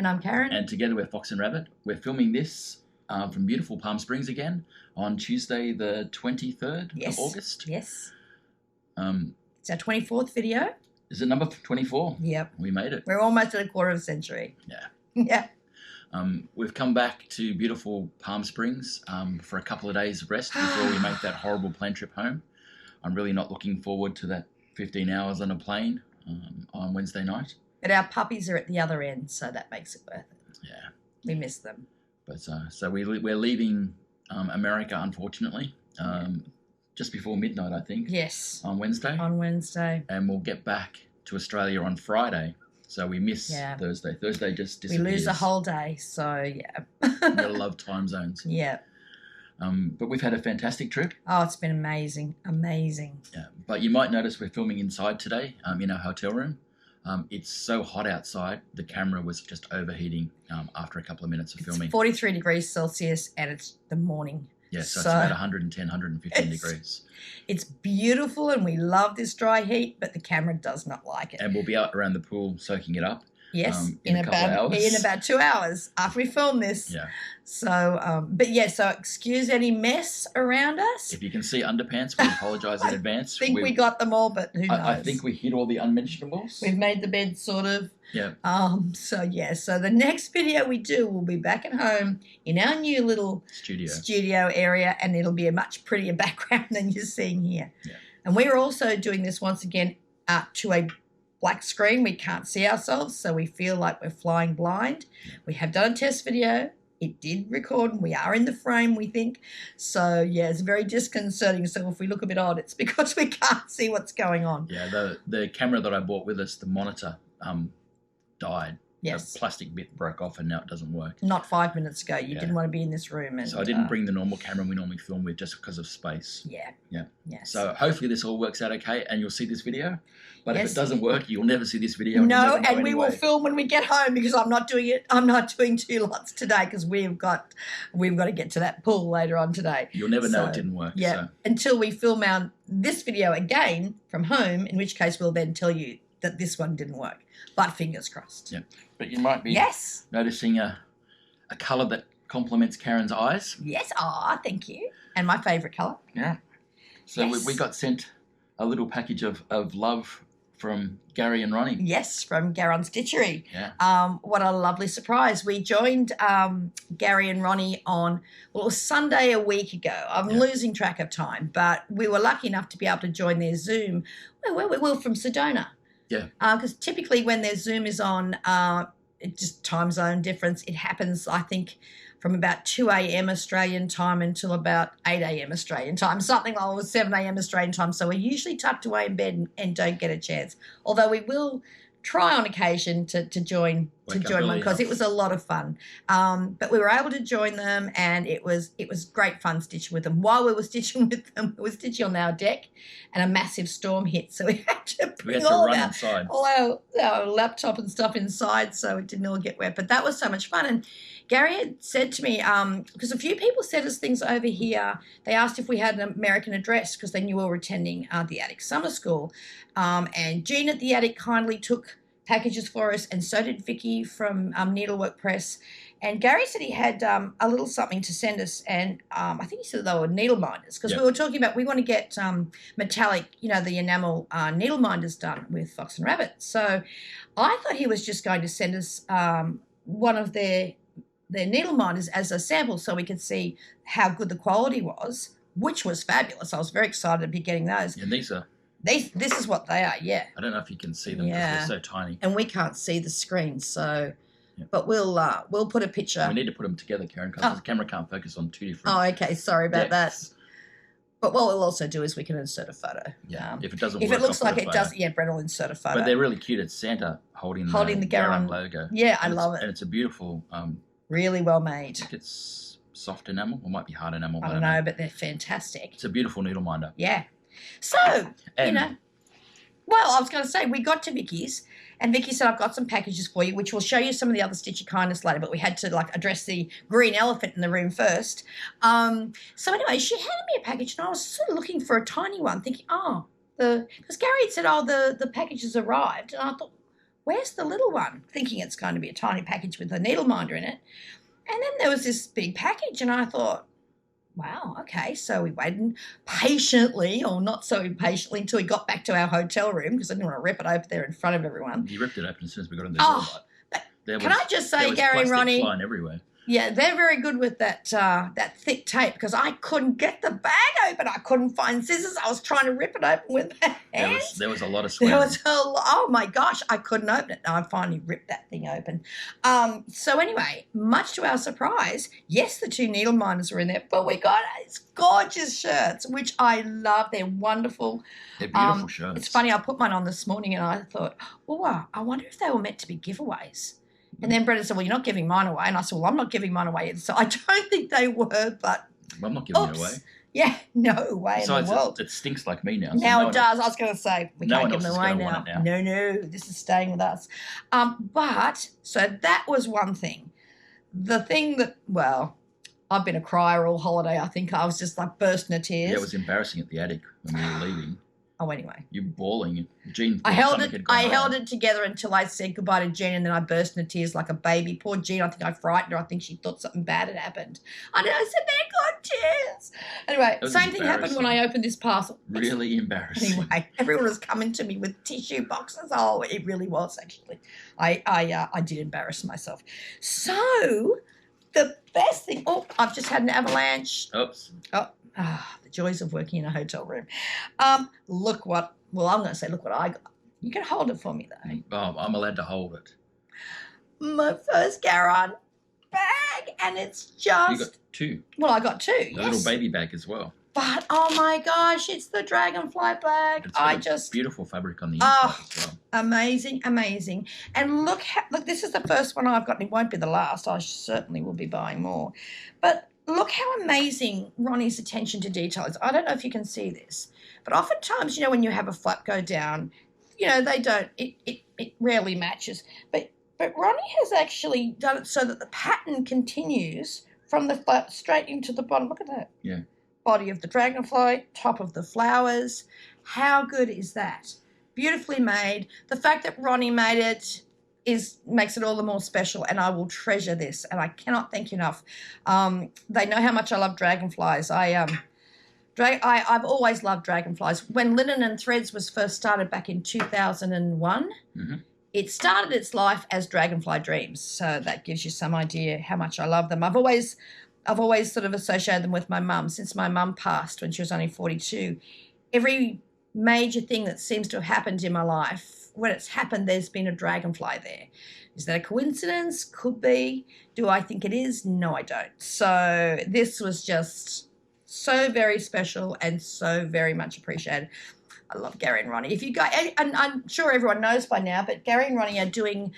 And I'm Karen. And together we're Fox and Rabbit. We're filming this from beautiful Palm Springs again on Tuesday the 23rd of August. Yes. It's our 24th video. Is it number 24? Yep. We made it. We're almost at a quarter of a century. Yeah. Yeah. We've come back to beautiful Palm Springs for a couple of days of rest before we make that horrible plane trip home. I'm really not looking forward to that 15 hours on a plane on Wednesday night. But our puppies are at the other end, so that makes it worth it. Yeah. We miss them. But so we're leaving America, unfortunately, just before midnight, I think. Yes. On Wednesday. On Wednesday. And we'll get back to Australia on Friday. So we miss Thursday. Thursday just disappears. We lose a whole day, so yeah. You gotta love time zones. Yeah. But we've had a fantastic trip. Oh, it's been amazing. Amazing. Yeah. But you might notice we're filming inside today in our hotel room. It's so hot outside, the camera was just overheating after a couple of minutes of filming. It's 43 degrees Celsius and it's the morning. Yeah, so it's about 110, 115 degrees. It's beautiful and we love this dry heat, but the camera does not like it. And we'll be out around the pool soaking it up. Yes, in a couple of hours. In about 2 hours after we film this. Yeah. So, but yeah, so excuse any mess around us. If you can see underpants, we apologise in advance. I think we got them all, but who knows? I think we hit all the unmentionables. We've made the bed sort of. Yeah. So yeah, so the next video we do will be back at home in our new little studio area, and it'll be a much prettier background than you're seeing here. Yeah. And we're also doing this once again to a black screen. We can't see ourselves, so we feel like we're flying blind. We have done a test video. It did record, and we are in the frame, we think. So, yeah, it's very disconcerting. So if we look a bit odd, it's because we can't see what's going on. Yeah, the camera that I bought with us, the monitor, died. Yes. The plastic bit broke off and now it doesn't work. Not 5 minutes ago. You didn't want to be in this room. And, so I didn't bring the normal camera we normally film with just because of space. Yeah. Yeah. Yes. So hopefully this all works out okay and you'll see this video. But if it doesn't work, you'll never see this video. No, and we will film when we get home because I'm not doing it. I'm not doing 2 lots today because we've got to get to that pool later on today. You'll never know it didn't work. Yeah. So. Until we film this video again from home, in which case we'll then tell you that this one didn't work. But fingers crossed. Yeah. But you might be noticing a colour that complements Karen's eyes. Yes. Ah, thank you. And my favourite colour. Yeah. So we got sent a little package of love from Gary and Ronnie. Yes, from Garon Stitchery. Yeah. What a lovely surprise. We joined Gary and Ronnie on, well, it was Sunday a week ago. I'm losing track of time, but we were lucky enough to be able to join their Zoom. Well, we're from Sedona. Yeah. Because typically when their Zoom is on, it's just time zone difference. It happens, I think, from about 2 a.m. Australian time until about 8 a.m. Australian time, something like 7 a.m. Australian time. So we're usually tucked away in bed and don't get a chance. Although we will try on occasion to join one because it was a lot of fun. But we were able to join them and it was great fun stitching with them. While we were stitching with them, we were stitching on our deck and a massive storm hit. So we had to bring all our laptop and stuff inside so it didn't all get wet. But that was so much fun. And Gary had said to me, because a few people sent us things over here, they asked if we had an American address because they knew we were attending the Attic Summer School. And Jean at the Attic kindly took packages for us, and so did Vicky from Needlework Press. And Gary said he had a little something to send us, and I think he said they were needle minders because we were talking about we want to get metallic, the enamel needle minders done with Fox and Rabbit. So I thought he was just going to send us one of their needle minders as a sample so we could see how good the quality was, which was fabulous. I was very excited to be getting those. And these are... This is what they are, yeah. I don't know if you can see them because they're so tiny. And we can't see the screen, so... Yeah. But we'll put a picture. We need to put them together, Karen, because the camera can't focus on 2 different... Oh, okay. Sorry about that. But what we'll also do is we can insert a photo. Yeah, if it doesn't work, if it looks like it does, Brett will insert a photo. But they're really cute. It's Santa holding the Garon logo. Yeah, I love it. And it's a beautiful... really well made. I think it's soft enamel or might be hard enamel. I don't know, but they're fantastic. It's a beautiful needle minder. Yeah. So, well, I was going to say, we got to Vicky's, and Vicky said, I've got some packages for you, which will show you some of the other Stitchy Kindness later, but we had to, address the green elephant in the room first. So anyway, she handed me a package, and I was sort of looking for a tiny one, thinking, because Gary had said, the package has arrived, and I thought, where's the little one? Thinking it's going to be a tiny package with a needle minder in it. And then there was this big package, and I thought, wow, okay. So we waited patiently, or not so impatiently, until we got back to our hotel room because I didn't want to rip it open there in front of everyone. You ripped it open as soon as we got in the door. Can I just say, Gary and Ronnie, flying everywhere. Yeah, they're very good with that thick tape because I couldn't get the bag open. I couldn't find scissors. I was trying to rip it open with my hands. There was a lot of swearing. Oh my gosh, I couldn't open it. And I finally ripped that thing open. So anyway, much to our surprise, yes, the 2 needle minders were in there, but we got these gorgeous shirts, which I love. They're wonderful. They're beautiful shirts. It's funny, I put mine on this morning and I thought, oh, I wonder if they were meant to be giveaways. And then Brendan said, well, you're not giving mine away. And I said, well, I'm not giving mine away either. So I don't think they were, but... Well, I'm not giving it away. Yeah, no way in the world. It stinks like me now. So now it does. I was going to say, we can't give them away now. No, this is staying with us. But, so that was one thing. The thing that, well, I've been a crier all holiday. I think I was just like bursting of tears. Yeah, it was embarrassing at the attic when we were leaving. Oh, anyway. You're bawling. Jean, I held it together until I said goodbye to Jean, and then I burst into tears like a baby. Poor Jean, I think I frightened her. I think she thought something bad had happened. I know, I said they're good tears. Anyway, same thing happened when I opened this parcel. Really embarrassing. Anyway, everyone was coming to me with tissue boxes. Oh, it really was, actually. I did embarrass myself. So, the best thing... Oh, I've just had an avalanche. Oops. The joys of working in a hotel room. Look what I got. You can hold it for me, though. Oh, I'm allowed to hold it. My first Garon bag, and it's just... You got 2. Well, I got 2, A little baby bag as well. But, oh my gosh, it's the Dragonfly bag. It's beautiful fabric on the inside as well. Amazing, amazing. And look, this is the first one I've got, and it won't be the last. I certainly will be buying more. But look how amazing Ronnie's attention to detail is. I don't know if you can see this, but oftentimes, when you have a flap go down, they don't, it rarely matches. But Ronnie has actually done it so that the pattern continues from the flap straight into the bottom. Look at that. Yeah. Body of the dragonfly, top of the flowers. How good is that? Beautifully made. The fact that Ronnie made it makes it all the more special, and I will treasure this, and I cannot thank you enough. They know how much I love dragonflies. I've always loved dragonflies. When Linen and Threads was first started back in 2001, it started its life as Dragonfly Dreams, so that gives you some idea how much I love them. I've always sort of associated them with my mum. Since my mum passed when she was only 42, every major thing that seems to have happened in my life, when it's happened, there's been a dragonfly there. Is that a coincidence? Could be. Do I think it is? No, I don't. So this was just so very special and so very much appreciated. I love Gary and Ronnie. If you go, and I'm sure everyone knows by now, but Gary and Ronnie are doing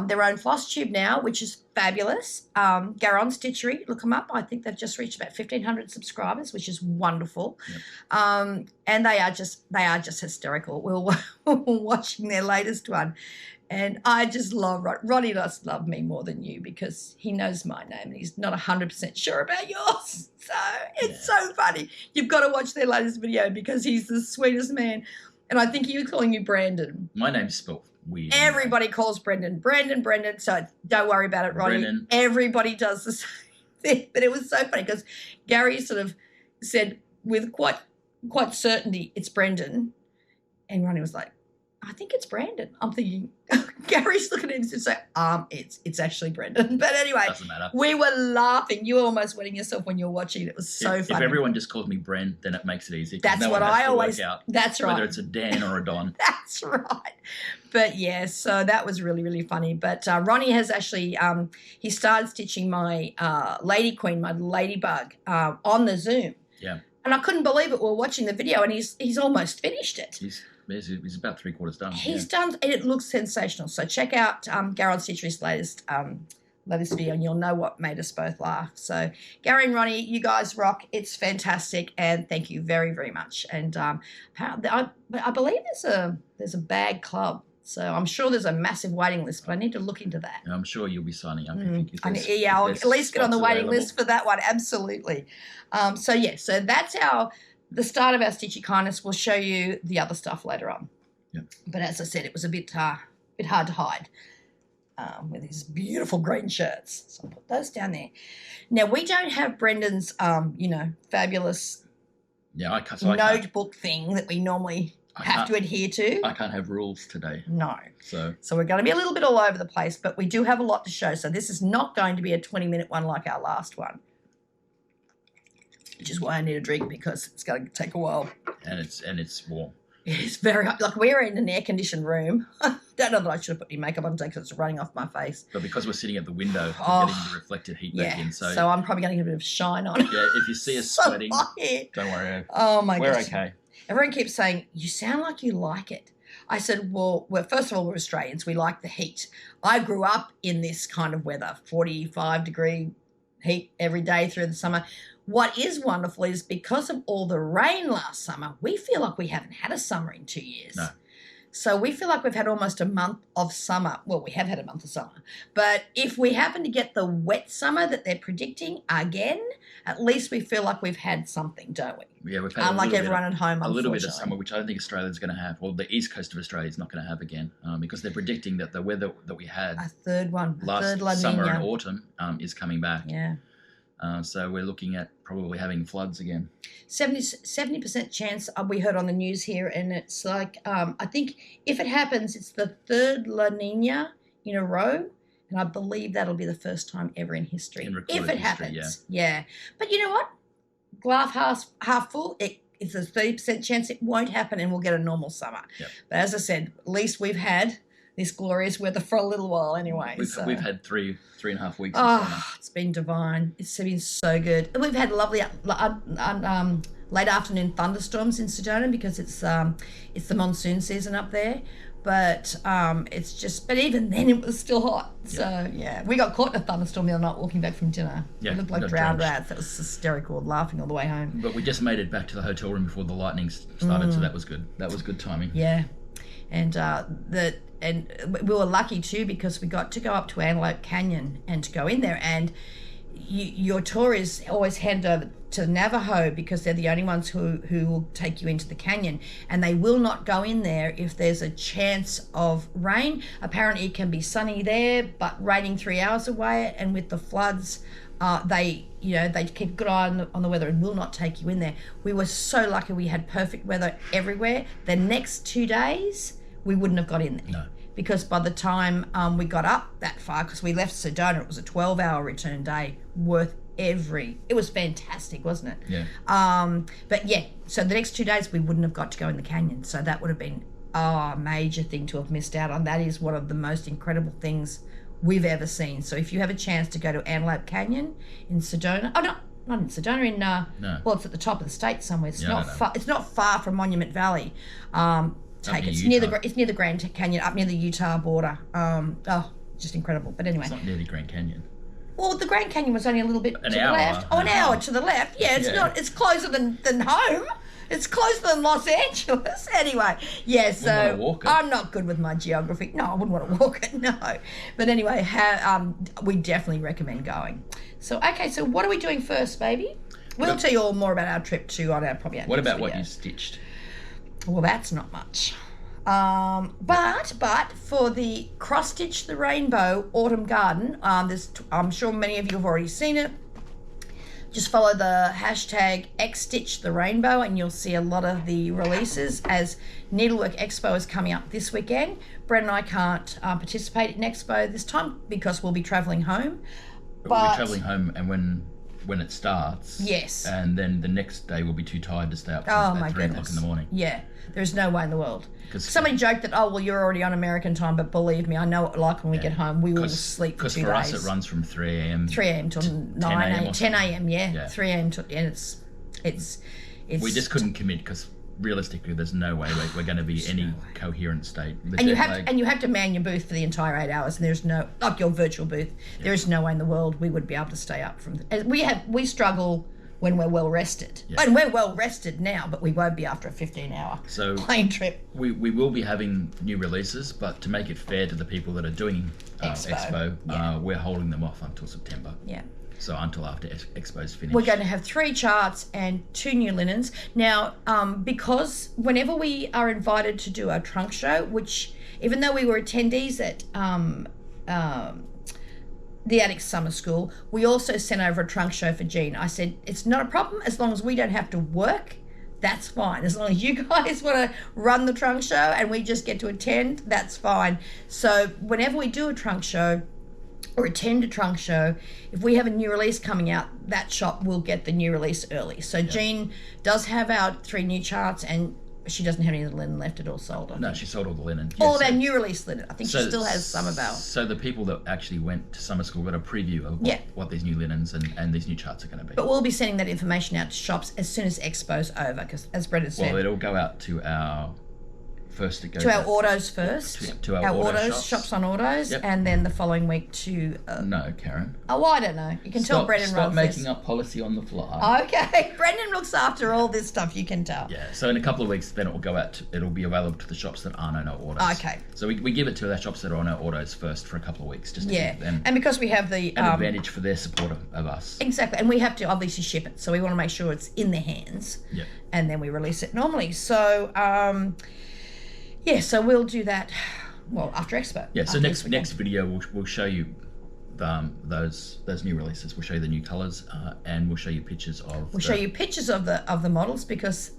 their own Flosstube now, which is fabulous. Garon Stitchery, look them up. I think they've just reached about 1,500 subscribers, which is wonderful. Yep. And they are just hysterical. We were watching their latest one, and I just love Ronnie. Does love me more than you because he knows my name and he's not 100% sure about yours. So it's so funny. You've got to watch their latest video because he's the sweetest man. And I think he was calling you Brandon. My name's spelled weird. Everybody calls Brendan. Brendan. So don't worry about it, Ronnie. Brendan. Everybody does the same thing. But it was so funny because Gary sort of said with quite certainty it's Brendan. And Ronnie was like, I think it's Brandon. I'm thinking, Gary's looking at him and saying, it's actually Brendan. But anyway, doesn't matter. We were laughing. You were almost wetting yourself when you were watching it. It was so funny. If everyone just calls me Bren, then it makes it easy. That's what I always. That's right. Whether it's a Dan or a Don. That's right. But yeah, so that was really, really funny. But Ronnie has actually, he started stitching my Lady Queen, my ladybug, on the Zoom. Yeah. And I couldn't believe it. We were watching the video, and he's almost finished it. He's about 3/4 done. He's done, and it looks sensational. So check out Garon Stitchery's latest video, and you'll know what made us both laugh. So Gary and Ronnie, you guys rock. It's fantastic, and thank you very, very much. And I believe there's a bag club. So I'm sure there's a massive waiting list, but I need to look into that. I'm sure you'll be signing up. I'll at least get on the waiting list for that one. Absolutely. So that's the start of our Stitchy Kindness. We'll show you the other stuff later on. Yep. But as I said, it was a bit bit hard to hide with his beautiful green shirts. So I'll put those down there. Now, we don't have Brendan's, fabulous notebook thing that we normally have to adhere to. I can't have rules today. No. So we're going to be a little bit all over the place, but we do have a lot to show. So this is not going to be a 20-minute one like our last one, which is why I need a drink, because it's going to take a while. And it's warm. It's very hot. Like, we're in an air-conditioned room. Don't know that I should have put any makeup on today because it's running off my face. But because we're sitting at the window, we're getting the reflected heat back in. So I'm probably going to get a bit of shine on. Yeah, if you see us sweating, don't worry. Oh, my gosh. We're okay. Everyone keeps saying, you sound like you like it. I said, well, first of all, we're Australians. We like the heat. I grew up in this kind of weather, 45-degree heat every day through the summer. What is wonderful is because of all the rain last summer, we feel like we haven't had a summer in 2 years. No. So we feel like we've had almost a month of summer. Well, we have had a month of summer. But if we happen to get the wet summer that they're predicting again, at least we feel like we've had something, don't we? Yeah, we've had unlike everyone at home, a little bit of summer, which I don't think Australia's going to have, or the east coast of Australia is not going to have again, because they're predicting that the weather that we had a third last summer and autumn is coming back. Yeah. So we're looking at probably having floods again. 70% chance, we heard on the news here, and it's like, I think if it happens, it's the third La Nina in a row, and I believe that'll be the first time ever in history. If it happens. Yeah. But you know what? Glass half full, it's a 30% chance it won't happen and we'll get a normal summer. Yep. But as I said, at least we've had this glorious weather for a little while anyway. We've had 3.5 weeks of summer. It's been divine. It's been so good. And we've had lovely late afternoon thunderstorms in Sedona because it's the monsoon season up there. But but even then it was still hot. So yeah, we got caught in a thunderstorm the other night walking back from dinner. Yeah, we looked like drowned rats. That was hysterical, laughing all the way home. But we just made it back to the hotel room before the lightning started, so that was good. That was good timing. Yeah, and we were lucky too because we got to go up to Antelope Canyon and to go in there. And your tour is always handed over to Navajo because they're the only ones who will take you into the canyon, and they will not go in there if there's a chance of rain. Apparently it can be sunny there but raining 3 hours away, and with the floods they keep a good eye on the weather and will not take you in there. We were so lucky we had perfect weather everywhere. The next 2 days we wouldn't have got in there. No. Because by the time we got up that far, because we left Sedona, it was a 12-hour return day it was fantastic, wasn't it? Yeah. But yeah, so the next 2 days we wouldn't have got to go in the canyon. So that would have been a major thing to have missed out on. That is one of the most incredible things we've ever seen. So if you have a chance to go to Antelope Canyon in Sedona, not in Sedona, no. Well, it's at the top of the state somewhere. It's not far. It's not far from Monument Valley. It's near the Grand Canyon, up near the Utah border. Just incredible. But anyway, it's not near the Grand Canyon. Well, the Grand Canyon was only a little bit to the left. An hour to the left. Yeah, it's not. It's closer than home. It's closer than Los Angeles. Anyway, yeah. So I'm not good with my geography. No, I wouldn't want to walk it. No, but anyway, we definitely recommend going. So okay, so what are we doing first, baby? We'll tell you all more about our trip too on our probably. What about what you stitched? Well, that's not much. But for the Cross Stitch the Rainbow Autumn Garden, I'm sure many of you have already seen it. Just follow the hashtag #XStitchTheRainbow and you'll see a lot of the releases as Needlework Expo is coming up this weekend. Brett and I can't participate in Expo this time because we'll be travelling home. We'll be travelling home, and when it starts. Yes. And then the next day we'll be too tired to stay up at 3 o'clock in the morning. Yeah. There's no way in the world. Somebody joked that, you're already on American time, but believe me, I know what like when we get home, we will sleep for 2 days. Because for us it runs from 3 a.m. 3 a.m. till 9 a.m. 10 a.m., yeah. 3 a.m. till, and it's... We just couldn't commit because realistically there's no way we're going to be any coherent state. And you have to man your booth for the entire 8 hours, and there's no, like your virtual booth, there is no way in the world we would be able to stay up from... We struggle when we're well rested. Yeah. And we're well rested now, but we won't be after a 15-hour plane trip. We will be having new releases, but to make it fair to the people that are doing Expo, we're holding them off until September. Yeah. So until after Expo's finished. We're going to have 3 charts and 2 new linens. Now, because whenever we are invited to do a trunk show, which even though we were attendees at the Attic Summer School, we also sent over a trunk show for Jean. I said, it's not a problem as long as we don't have to work. That's fine. As long as you guys want to run the trunk show and we just get to attend, that's fine. So whenever we do a trunk show or attend a trunk show, if we have a new release coming out, that shop will get the new release early. So Jean does have our 3 new charts, and she doesn't have any of the linen left. It all sold. No, she sold all the linen. All of our new release linen. I think she still has some of our. So the people that actually went to summer school got a preview of what these new linens and these new charts are going to be. But we'll be sending that information out to shops as soon as Expo's over, because as Brendan said. Well, it'll go out to our first. It goes to our autos first. To our autos shops on autos, and then the following week to. No, Karen. Oh, I don't know. You can tell Brendan. Stop making up policy on the fly. Okay, Brendan looks after all this stuff. You can tell. Yeah. So in a couple of weeks, then it will go out. It'll be available to the shops that aren't on our autos. Okay. So we give it to our shops that are on our autos first for a couple of weeks, just to give them. And because we have the an advantage for their support of us. Exactly, and we have to obviously ship it, so we want to make sure it's in their hands. Yeah. And then we release it normally. So. So we'll do that, after Expo. Yeah, so next video we'll show you those new releases. We'll show you the new colours, and we'll show you pictures of. We'll show you pictures of the models, because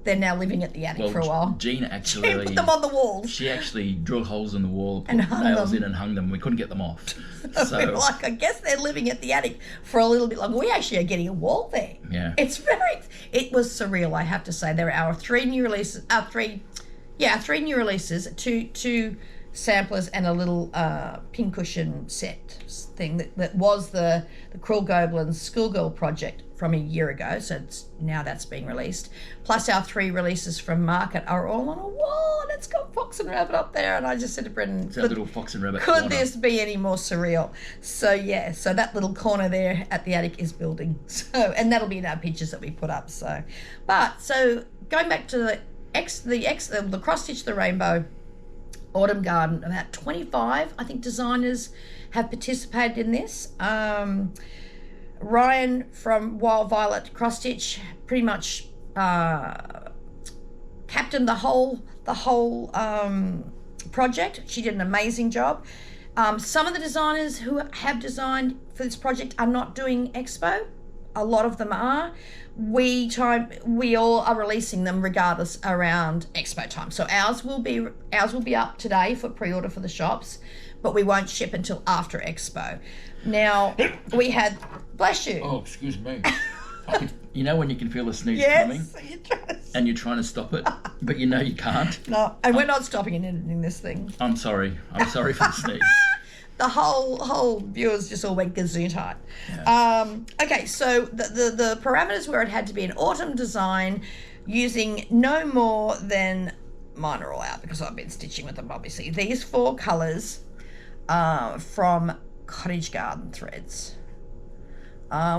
they're now living at the attic for a while. Jean actually put them on the walls. She actually drilled holes in the wall, put and nails in, and hung them. We couldn't get them off. So we were like, I guess they're living at the attic for a little bit longer. We actually are getting a wall there. Yeah, it was surreal, I have to say. There are 3 new releases. 3 new releases, two samplers, and a little pincushion set thing that was the Cruel Goblins Schoolgirl project from a year ago. So now that's being released. Plus our 3 releases from Market are all on a wall, and it's got Fox and Rabbit up there. And I just said to Brendan, it's our little Fox and Rabbit could corner. This be any more surreal? So so that little corner there at the attic is building. And that'll be in our pictures that we put up. So going back to the Cross Stitch the Rainbow Autumn Garden, about 25, I think, designers have participated in this. Ryan from Wild Violet Cross Stitch pretty much captained the whole project. She did an amazing job. Some of the designers who have designed for this project are not doing Expo. A lot of them are. We all are releasing them regardless around Expo time. So ours will be up today for pre-order for the shops, but we won't ship until after Expo. Now we had, bless you. Oh, excuse me. You know when you can feel a sneeze coming, and you're trying to stop it, but you know you can't. No, and we're not stopping and editing this thing. I'm sorry for the sneeze. The whole viewers just all went gazootite. Yeah. Okay, so the parameters where it had to be an autumn design using no more than, mine are all out because I've been stitching with them obviously, these 4 colours from Cottage Garden Threads.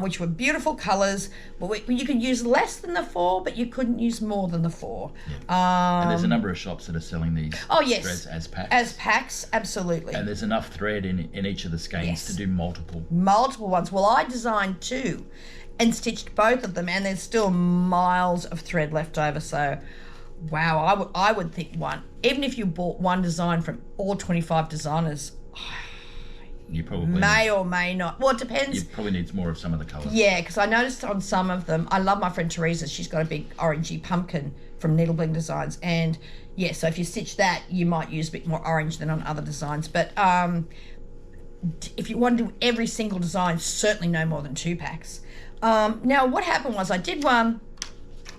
Which were beautiful colours, but you could use less than the 4, but you couldn't use more than the 4. Yeah. And there's a number of shops that are selling these threads as packs. As packs, absolutely. And there's enough thread in each of the skeins to do multiple ones. Well, I designed 2 and stitched both of them, and there's still miles of thread left over. So, wow, I would think one. Even if you bought one design from all 25 designers, you probably may or may not. Well, it depends. You probably need more of some of the colours. Yeah, because I noticed on some of them, I love my friend Teresa. She's got a big orangey pumpkin from Needle Bling Designs, and so if you stitch that, you might use a bit more orange than on other designs. But if you want to do every single design, certainly no more than 2 packs. Now, what happened was I did one,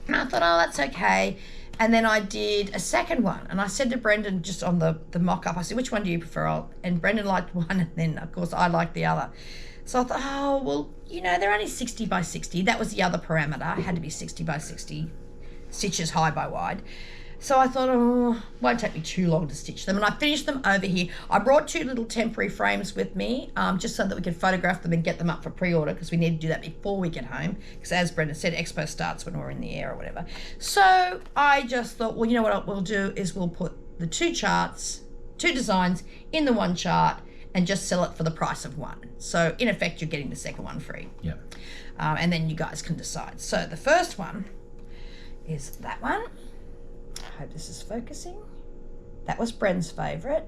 and I thought, oh, that's okay. And then I did a second one, and I said to Brendan just on the mock-up, I said, which one do you prefer? And Brendan liked one, and then, of course, I liked the other. So I thought, oh, well, they're only 60 by 60. That was the other parameter. It had to be 60 by 60 stitches high by wide. So I thought, it won't take me too long to stitch them. And I finished them over here. I brought 2 little temporary frames with me, just so that we could photograph them and get them up for pre-order, because we need to do that before we get home. Because as Brenda said, Expo starts when we're in the air or whatever. So I just thought, well, you know what we'll do is we'll put the 2 designs in the one chart and just sell it for the price of one. So in effect, you're getting the second one free. Yeah. And then you guys can decide. So the first one is that one. I hope this is focusing. That was Bren's favourite.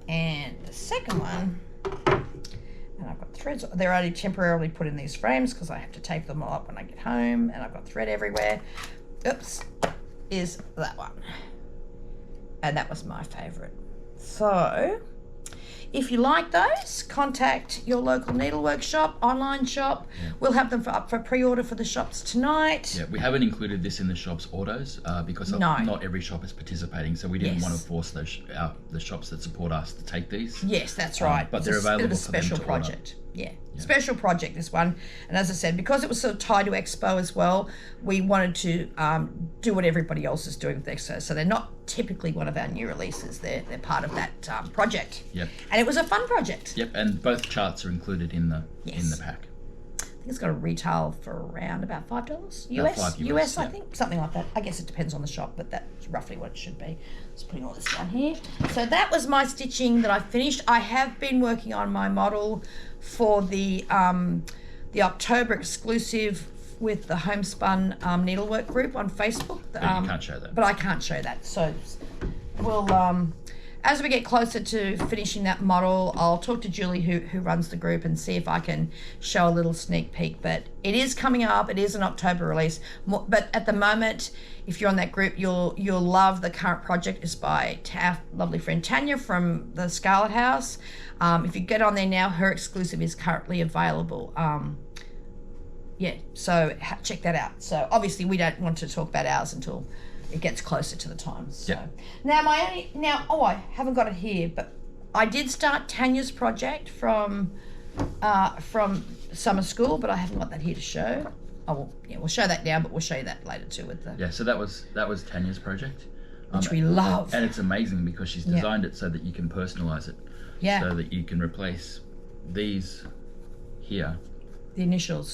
And the second one, and I've got threads. They're only temporarily put in these frames because I have to tape them all up when I get home, and I've got thread everywhere. Oops, is that one. And that was my favourite. So, if you like those, contact your local needlework shop, online shop. Yeah. We'll have them up for pre-order for the shops tonight. Yeah, we haven't included this in the shop's autos because not every shop is participating, so we didn't want to force the shops that support us to take these. Yes, that's right. But they're available for them to special project. Yeah, special project, this one. And as I said, because it was sort of tied to Expo as well, we wanted to do what everybody else is doing with Expo. So they're not typically one of our new releases. They're part of that project. Yep. And it was a fun project. Yep, and both charts are included in the pack. I think it's got a retail for around about $5 US. US, I think, something like that. I guess it depends on the shop, but that's roughly what it should be. Just putting all this down here. So that was my stitching that I finished. I have been working on my model for the October exclusive with the Homespun Needlework group on Facebook. But you can't show that. But I can't show that. So we'll, as we get closer to finishing that model, I'll talk to Julie who runs the group and see if I can show a little sneak peek. But it is coming up. It is an October release. But at the moment, if you're on that group, you'll love the current project. It's by our lovely friend Tanya from the Scarlet House. If you get on there now, her exclusive is currently available. So check that out. So obviously we don't want to talk about ours until it gets closer to the time. So now I haven't got it here, but I did start Tanya's project from summer school, but I haven't got that here to show. We'll show that now, but we'll show you that later too with the so that was Tanya's project, which we love, and it's amazing because she's designed it so that you can personalize it, so that you can replace these here, the initials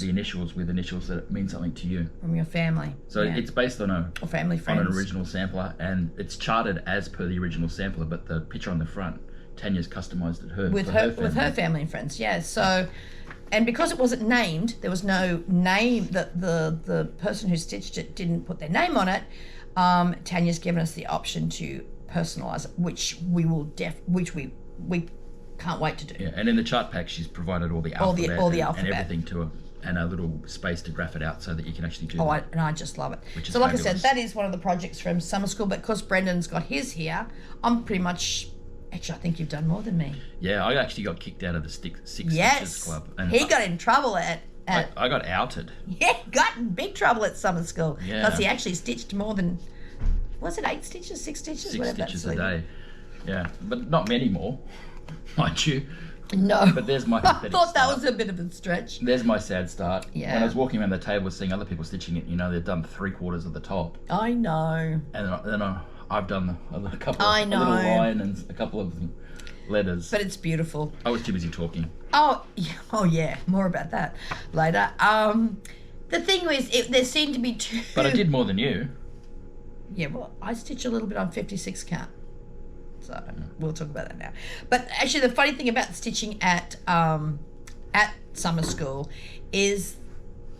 with initials that mean something to you from your family. So it's based on or family friends, on an original sampler, and it's charted as per the original sampler, but the picture on the front, Tanya's customized it with her family and friends. So. And because it wasn't named, there was no name. The person who stitched it didn't put their name on it. Tanya's given us the option to personalise it, which we can't wait to do. Yeah, and in the chart pack, she's provided all the alphabet, and everything to her, and a little space to graph it out so that you can actually do that. And I just love it. So like fabulous. I said, that is one of the projects from summer school, but because Brendan's got his here, I'm pretty much... Actually, I think you've done more than me. Yeah, I actually got kicked out of the Six Stitches Club. And he got in trouble at I got outed. Yeah, got in big trouble at summer school. Yeah. Because he actually stitched more than, was it 8 stitches, 6 stitches? 6 stitches a day. Yeah, but not many more, mind you. No. But there's my I thought that was a bit of a stretch. There's my sad start. Yeah. When I was walking around the table seeing other people stitching it, they've done 3/4 of the top. I know. And then I've done a couple of a little line and a couple of letters. But it's beautiful. I was too busy talking. Oh yeah, more about that later. The thing is, there seemed to be two... But I did more than you. Yeah, well, I stitch a little bit on 56 count. So we'll talk about that now. But actually, the funny thing about stitching at summer school is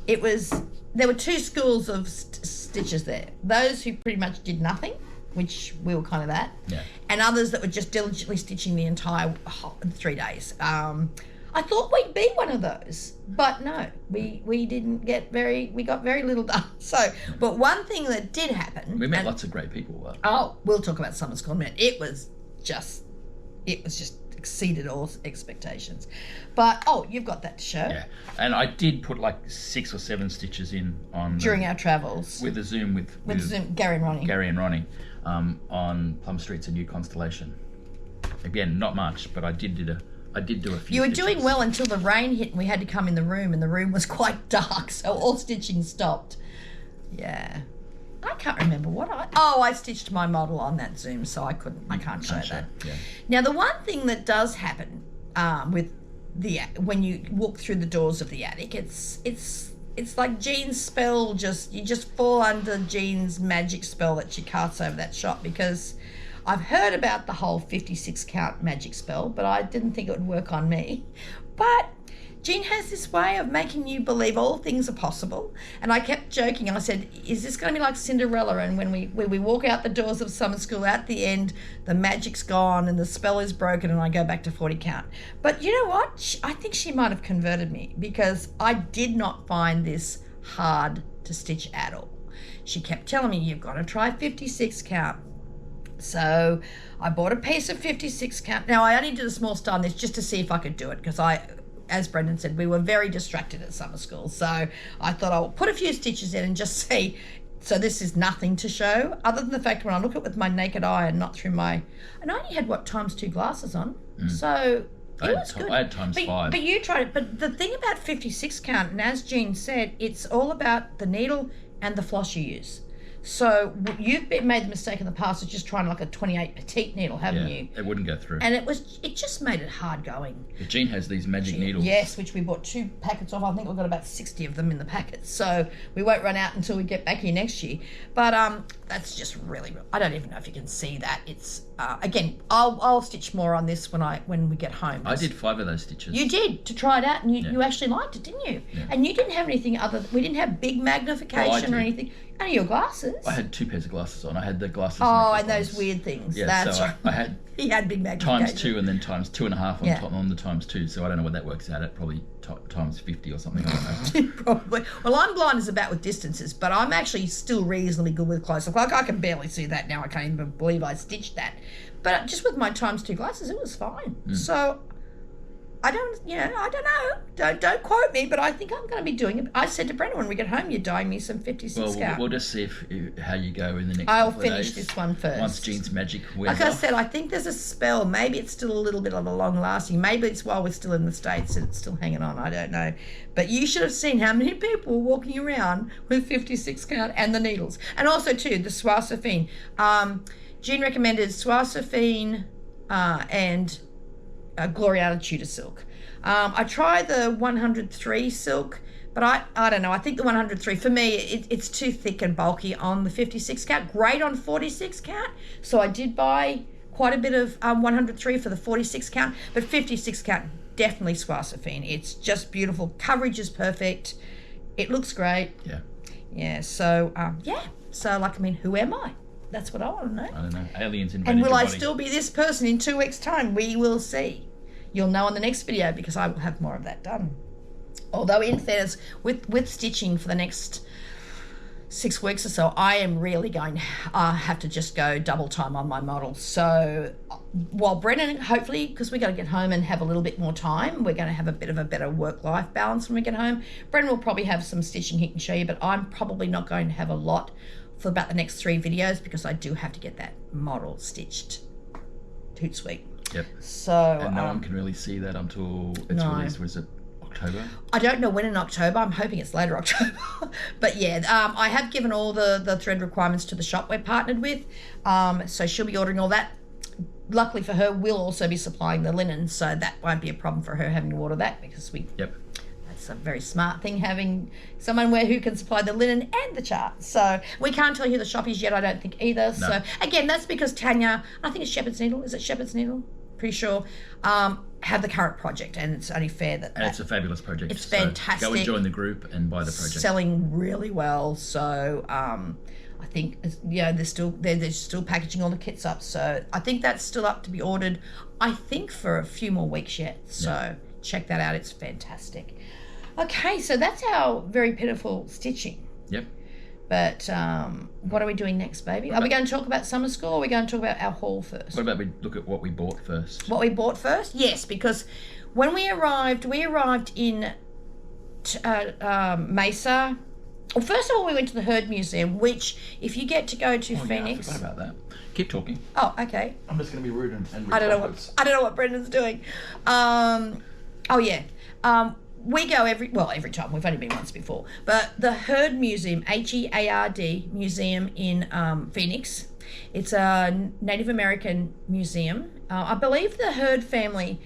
there were two schools of stitches there. Those who pretty much did nothing, which we were kind of that, and others that were just diligently stitching the entire 3 days. I thought we'd be one of those, but no, we didn't get we got very little done. So, but one thing that did happen, we met lots of great people. We'll talk about summer school in a minute. It was just exceeded all expectations. But you've got that to show. Yeah, and I did put like 6 or 7 stitches in on during our travels with the Zoom with Zoom, Gary and Ronnie. On Plum Street's A New Constellation. Again, not much, but I did do a few. You were stitches. doing well until the rain hit and we had to come in the room, and the room was quite dark, so all stitching stopped. Yeah. I can't remember what I stitched my model on that Zoom, so I can't show that. Yeah. Now the one thing that does happen with when you walk through the doors of the attic, it's like Jean's spell, you just fall under Jean's magic spell that she casts over that shop, because I've heard about the whole 56 count magic spell, but I didn't think it would work on me. But Jean has this way of making you believe all things are possible. And I kept joking. I said, is this going to be like Cinderella? And when we walk out the doors of summer school, at the end, the magic's gone and the spell is broken and I go back to 40 count. But you know what? I think she might have converted me because I did not find this hard to stitch at all. She kept telling me, you've got to try 56 count. So I bought a piece of 56 count. Now, I only did a small style on this just to see if I could do it because as Brendan said, we were very distracted at summer school. So I thought I'll put a few stitches in and just see. So this is nothing to show, other than the fact when I look at it with my naked eye and not through my... And I only had, ×2 glasses on. So it was good. I had ×5. But you tried it. But the thing about 56 count, and as Jean said, it's all about the needle and the floss you use. So you've made the mistake in the past of just trying like a 28 petite needle, haven't you? It wouldn't go through. And it just made it hard going. But Jean has these magic needles. Yes, which we bought 2 packets of. I think we've got about 60 of them in the packets. So we won't run out until we get back here next year. But that's just really, I don't even know if you can see that. It's again, I'll stitch more on this when we get home. I did 5 of those stitches. You did, to try it out, and you actually liked it, didn't you? Yeah. And you didn't have anything we didn't have big magnification or anything. Only your glasses. I had 2 pairs of glasses on. I had the glasses. Oh, and those weird things. Yeah, that's so right. I had he had big magnification. ×2 and then ×2.5 on top on the ×2. So I don't know what that works out at. Probably ×50 or something. I don't know. Probably. Well, I'm blind as a bat with distances, but I'm actually still reasonably good with close up. Like I can barely see that now. I can't even believe I stitched that. But just with my ×2 glasses, it was fine. So I don't know. Don't quote me, but I think I'm going to be doing it. I said to Brendan when we get home, you're dyeing me some 56 count. We'll just see how you go in the next I'll couple of days. finish this one first. Once Jean's magic wears Like I off. said, I think there's a spell. Maybe it's still a little bit of a long lasting. Maybe it's while we're still in the States and it's still hanging on. I don't know. But you should have seen how many people were walking around with 56 count and the needles. And also, too, the Soie Jean recommended Soie and Gloriana Tudor silk. I tried the 103 silk, but I don't know. I think the 103, for me, it's too thick and bulky on the 56 count. Great on 46 count. So I did buy quite a bit of 103 for the 46 count, but 56 count, definitely Soie. It's just beautiful. Coverage is perfect. It looks great. Yeah. Yeah, so, So, like, I mean, who am I? That's what I want to know. I don't know. Aliens invented And will your I body. still be this person in 2 weeks' time? We will see. You'll know in the next video because I will have more of that done. Although in fairness, with stitching for the next 6 weeks or so, I am really going to have to just go double time on my model. So while Brennan, hopefully, because we're going to get home and have a little bit more time, we're going to have a bit of a better work-life balance when we get home. Brennan will probably have some stitching he can show you, but I'm probably not going to have a lot for about the next 3 videos because I do have to get that model stitched. Toot sweet. Yep. So and no one can really see that until it's released. Was it October? I don't know when in October. I'm hoping it's later October. But yeah, I have given all the thread requirements to the shop we're partnered with. So she'll be ordering all that. Luckily for her, we'll also be supplying the linen, so that won't be a problem for her having to order that because we. Yep. That's a very smart thing, having someone who can supply the linen and the chart. So we can't tell you who the shop is yet, I don't think either. No. So again, that's because Tanya, I think it's Shepherd's Needle. Is it Shepherd's Needle? Pretty sure. Have the current project, and it's only fair that. And it's a fabulous project. It's fantastic. Go and join the group and buy the project. Selling really well. So I think they're still packaging all the kits up. So I think that's still up to be ordered. I think for a few more weeks yet. So check that out. It's fantastic. Okay, so that's our very pitiful stitching. Yep. But what are we doing next, baby? Are we going to talk about summer school or are we going to talk about our haul first? What about we look at what we bought first? What we bought first? Yes, because when we arrived in Mesa. Well, first of all, we went to the Herd Museum, which if you get to go to Phoenix... Yeah, I forgot about that. Keep talking. Oh, okay. I'm just going to be rude and I don't know what Brendan's doing. We go every time. We've only been once before. But the Herd Museum, Heard Museum in Phoenix. It's a Native American museum. I believe the Herd family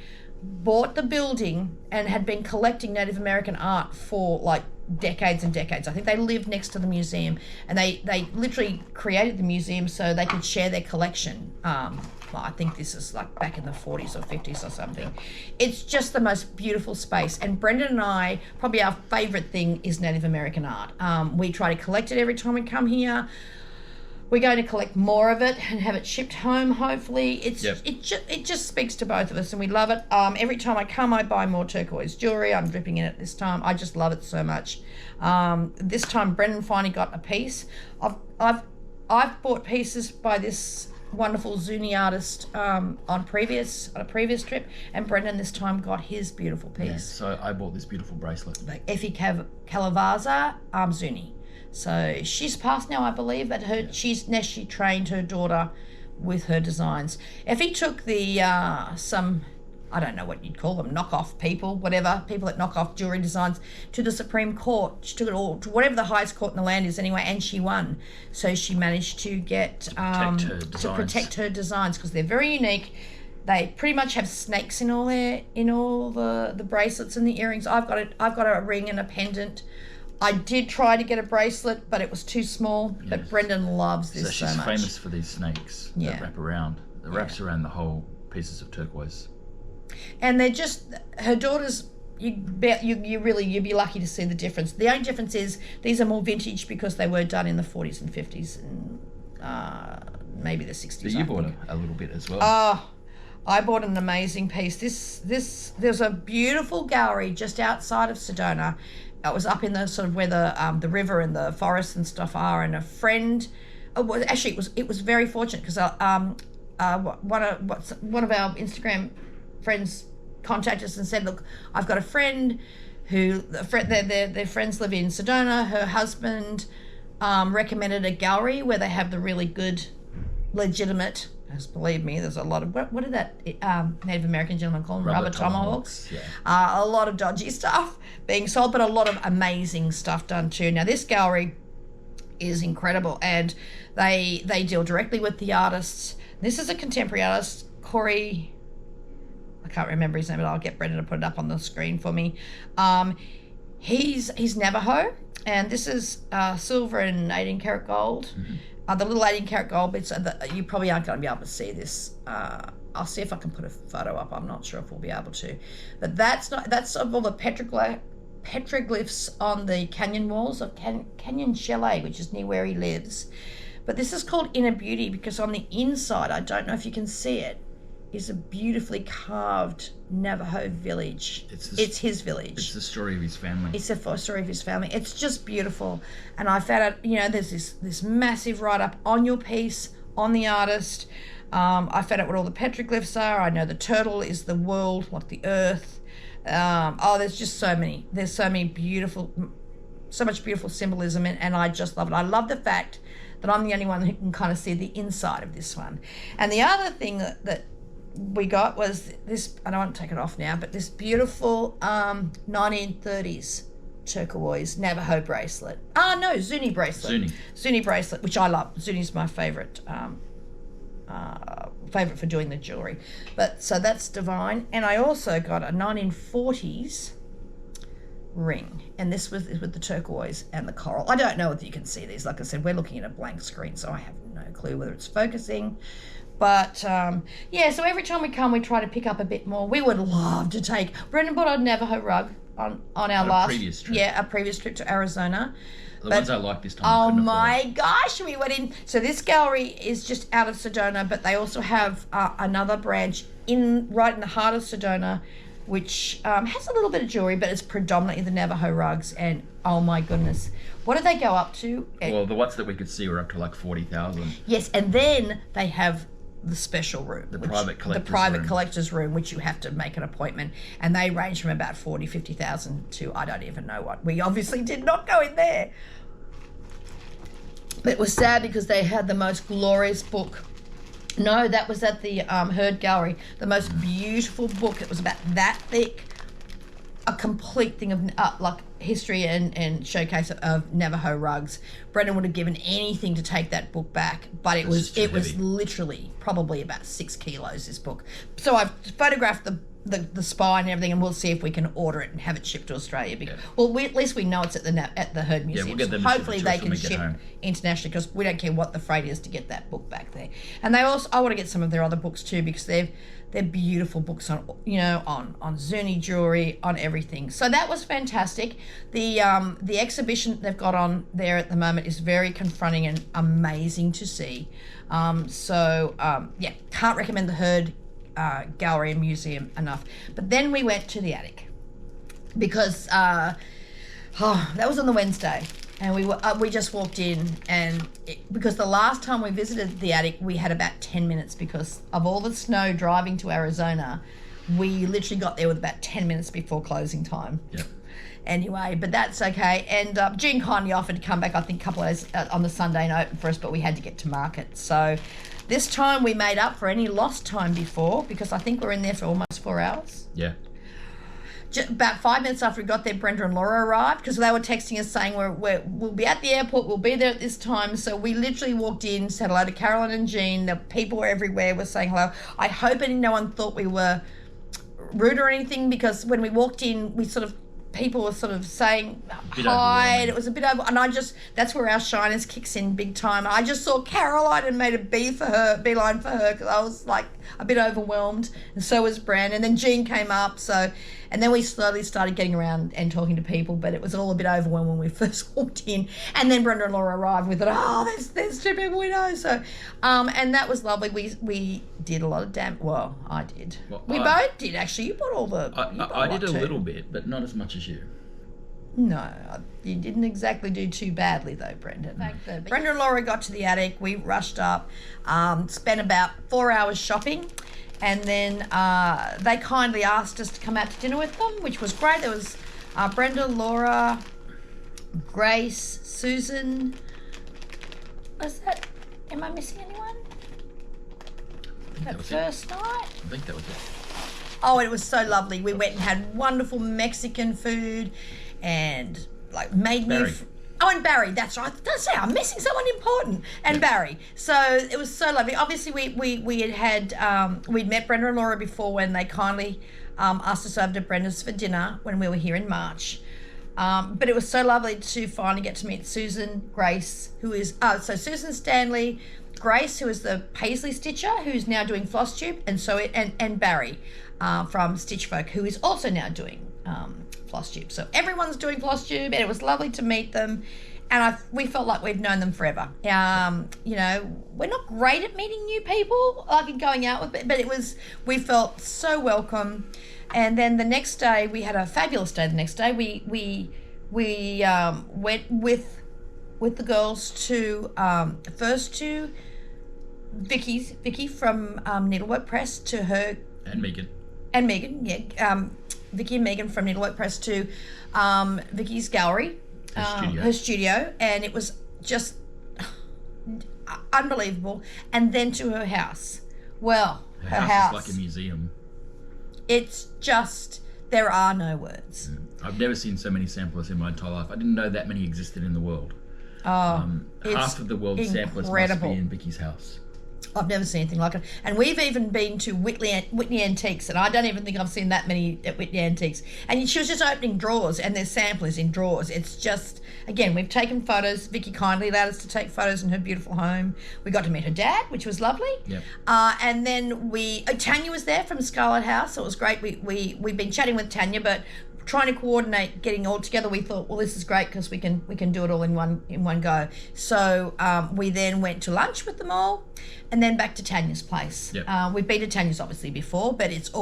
bought the building and had been collecting Native American art for like decades and decades. I think they lived next to the museum and they literally created the museum so they could share their collection I think this is like back in the 40s or 50s or something. It's just the most beautiful space. And Brendan and I, probably our favourite thing is Native American art. We try to collect it every time we come here. We're going to collect more of it and have it shipped home, hopefully. It just speaks to both of us, and we love it. Every time I come, I buy more turquoise jewellery. I'm dripping in it this time. I just love it so much. This time, Brendan finally got a piece. I've bought pieces by this wonderful Zuni artist on a previous trip, and Brendan this time got his beautiful piece. Yeah, so I bought this beautiful bracelet. Like Effie Kalavaza, Zuni. So she's passed now, I believe, but she trained her daughter with her designs. Effie took the some, I don't know what you'd call them, knockoff people, whatever, people that knock off jewellery designs, to the Supreme Court. She took it all to whatever the highest court in the land is anyway, and she won. So she managed to get to protect her designs because they're very unique. They pretty much have snakes in all the bracelets and the earrings. I've got a ring and a pendant. I did try to get a bracelet, but it was too small. Yes. But Brendan loves this so much. So she's famous for these snakes that wrap around. It wraps around the whole pieces of turquoise. And they're just, her daughters, you'd be lucky to see the difference. The only difference is these are more vintage because they were done in the 40s and 50s and maybe the 60s. But you bought a little bit as well. Oh, I bought an amazing piece. There's a beautiful gallery just outside of Sedona. It was up in the sort of where the river and the forest and stuff are, and a friend. It was very fortunate because one of our Instagram friends contacted us and said, "Look, I've got a friend who their friends live in Sedona. Her husband recommended a gallery where they have the really good, legitimate." As believe me, there's a lot of what did that Native American gentleman call them? Rubber tomahawks. Yeah. A lot of dodgy stuff being sold, but a lot of amazing stuff done too. Now this gallery is incredible, and they deal directly with the artists. This is a contemporary artist, Corey. I can't remember his name, but I'll get Brendan to put it up on the screen for me. He's Navajo, and this is silver and 18 karat gold. Mm-hmm. The little 18 karat gold bits, you probably aren't going to be able to see this. I'll see if I can put a photo up. I'm not sure if we'll be able to. But that's of all the petroglyphs on the canyon walls of Canyon Chalet, which is near where he lives. But this is called Inner Beauty because on the inside, I don't know if you can see it, is a beautifully carved Navajo village. It's his village. It's the story of his family. It's the story of his family. It's just beautiful. And I found out, there's this massive write-up on your piece, on the artist. I found out what all the petroglyphs are. I know the turtle is the world, like the earth. There's just so many. There's so much beautiful symbolism, and I just love it. I love the fact that I'm the only one who can kind of see the inside of this one. And the other thing that we got was this, I don't want to take it off now, but this beautiful 1930s turquoise Navajo bracelet. Zuni bracelet. Zuni bracelet, which I love. Zuni's my favorite for doing the jewelry. But so that's divine. And I also got a 1940s ring, and this was with the turquoise and the coral. I don't know if you can see these. Like I said, we're looking at a blank screen, so I have no clue whether it's focusing. But so every time we come, we try to pick up a bit more. We would love to take. Brendan bought a Navajo rug on our last previous trip. Yeah, a previous trip to Arizona. The ones I like this time. Oh my gosh, we went in. So this gallery is just out of Sedona, but they also have another branch right in the heart of Sedona, which has a little bit of jewelry, but it's predominantly the Navajo rugs. And oh my goodness, what did they go up to? Well, the ones that we could see were up to like 40,000. Yes, and then they have the special room, the private collector's room, which you have to make an appointment, and they range from about 50,000 to I don't even know what. We obviously did not go in there. But it was sad because they had the most glorious book. No, that was at the Heard Gallery. The most beautiful book. It was about that thick. A complete thing of like history and showcase of Navajo rugs. Brendan would have given anything to take that book back, but it was literally probably about 6 kilos, this book. So I've photographed the spine and everything, and we'll see if we can order it and have it shipped to Australia. Well, at least we know it's at the Herd Museum. We'll get them so to hopefully ship it to they us when can we get ship home. internationally, because we don't care what the freight is to get that book back there. And I want to get some of their other books too, because they're beautiful books on on Zuni jewelry, on everything. So that was fantastic. The exhibition they've got on there at the moment is very confronting and amazing to see. Can't recommend the Herd Gallery and Museum enough. But then we went to the attic, because that was on the Wednesday, and we just walked in, and because the last time we visited the attic we had about 10 minutes because of all the snow driving to Arizona. We literally got there with about 10 minutes before closing time. Yep. Anyway, but that's okay. And June kindly offered to come back, I think, a couple of days on the Sunday and open for us, but we had to get to market. So this time we made up for any lost time before, because I think we're in there for almost 4 hours. Yeah. Just about 5 minutes after we got there, Brenda and Laura arrived, because they were texting us saying we'll be at the airport, we'll be there at this time. So we literally walked in, said hello to Carolyn and Jean. The people were everywhere, were saying hello. I hope no one thought we were rude or anything, because when we walked in, people were sort of saying hi, and it was a bit over, and that's where our shyness kicks in big time. I just saw Caroline and made a beeline for her, because I was like a bit overwhelmed, and so was Bran, and then Jean came up, and then we slowly started getting around and talking to people, but it was all a bit overwhelming when we first walked in, and then Brenda and Laura arrived with it. There's two people we know, so and that was lovely. We did a lot of I did. Well, we both did, actually. You bought all the. I did a little bit, but not as much as you. No, you didn't exactly do too badly though, Brenda. Brenda and Laura got to the attic. We rushed up, spent about 4 hours shopping, and then they kindly asked us to come out to dinner with them, which was great. There was Brenda, Laura, Grace, Susan. Am I missing anyone? That first night? I think that was it. Oh, it was so lovely. We went and had wonderful Mexican food, and made Barry. and Barry, that's right. That's it. I'm missing someone important. And Barry. So it was so lovely. Obviously, we'd met Brenda and Laura before, when they kindly asked us over to Brenda's for dinner when we were here in March. But it was so lovely to finally get to meet Susan, Grace, who is Susan Stanley, Grace, who is the Paisley stitcher, who's now doing Flosstube, and Barry from Stitch Folk, who is also now doing Flosstube. So everyone's doing Flosstube, and it was lovely to meet them, and we felt like we'd known them forever. We're not great at meeting new people, and going out with, but we felt so welcome. And then the next day, we had a fabulous day. The next day, we went with the girls to first to Vicky from Needlework Press, to her and Megan, Vicky and Megan from Needlework Press, to Vicky's gallery, her studio, and it was just unbelievable. And then to her house. Well, her house is like a museum. It's just, there are no words. I've never seen so many samplers in my entire life. I didn't know that many existed in the world. Half of the world's samplers must be in Vicky's house. I've never seen anything like it. And we've even been to Whitney Antiques, and I don't even think I've seen that many at Whitney Antiques. And she was just opening drawers, and there's samplers in drawers. It's just, again, we've taken photos. Vicky kindly allowed us to take photos in her beautiful home. We got to meet her dad, which was lovely. Yep. And then Tanya was there from Scarlet House, so it was great. We've been chatting with Tanya, but trying to coordinate getting all together, we thought, well, this is great because we can do it all in one go. So we then went to lunch with them all, and then back to Tanya's place. Yep. We've been to Tanya's obviously before, but it's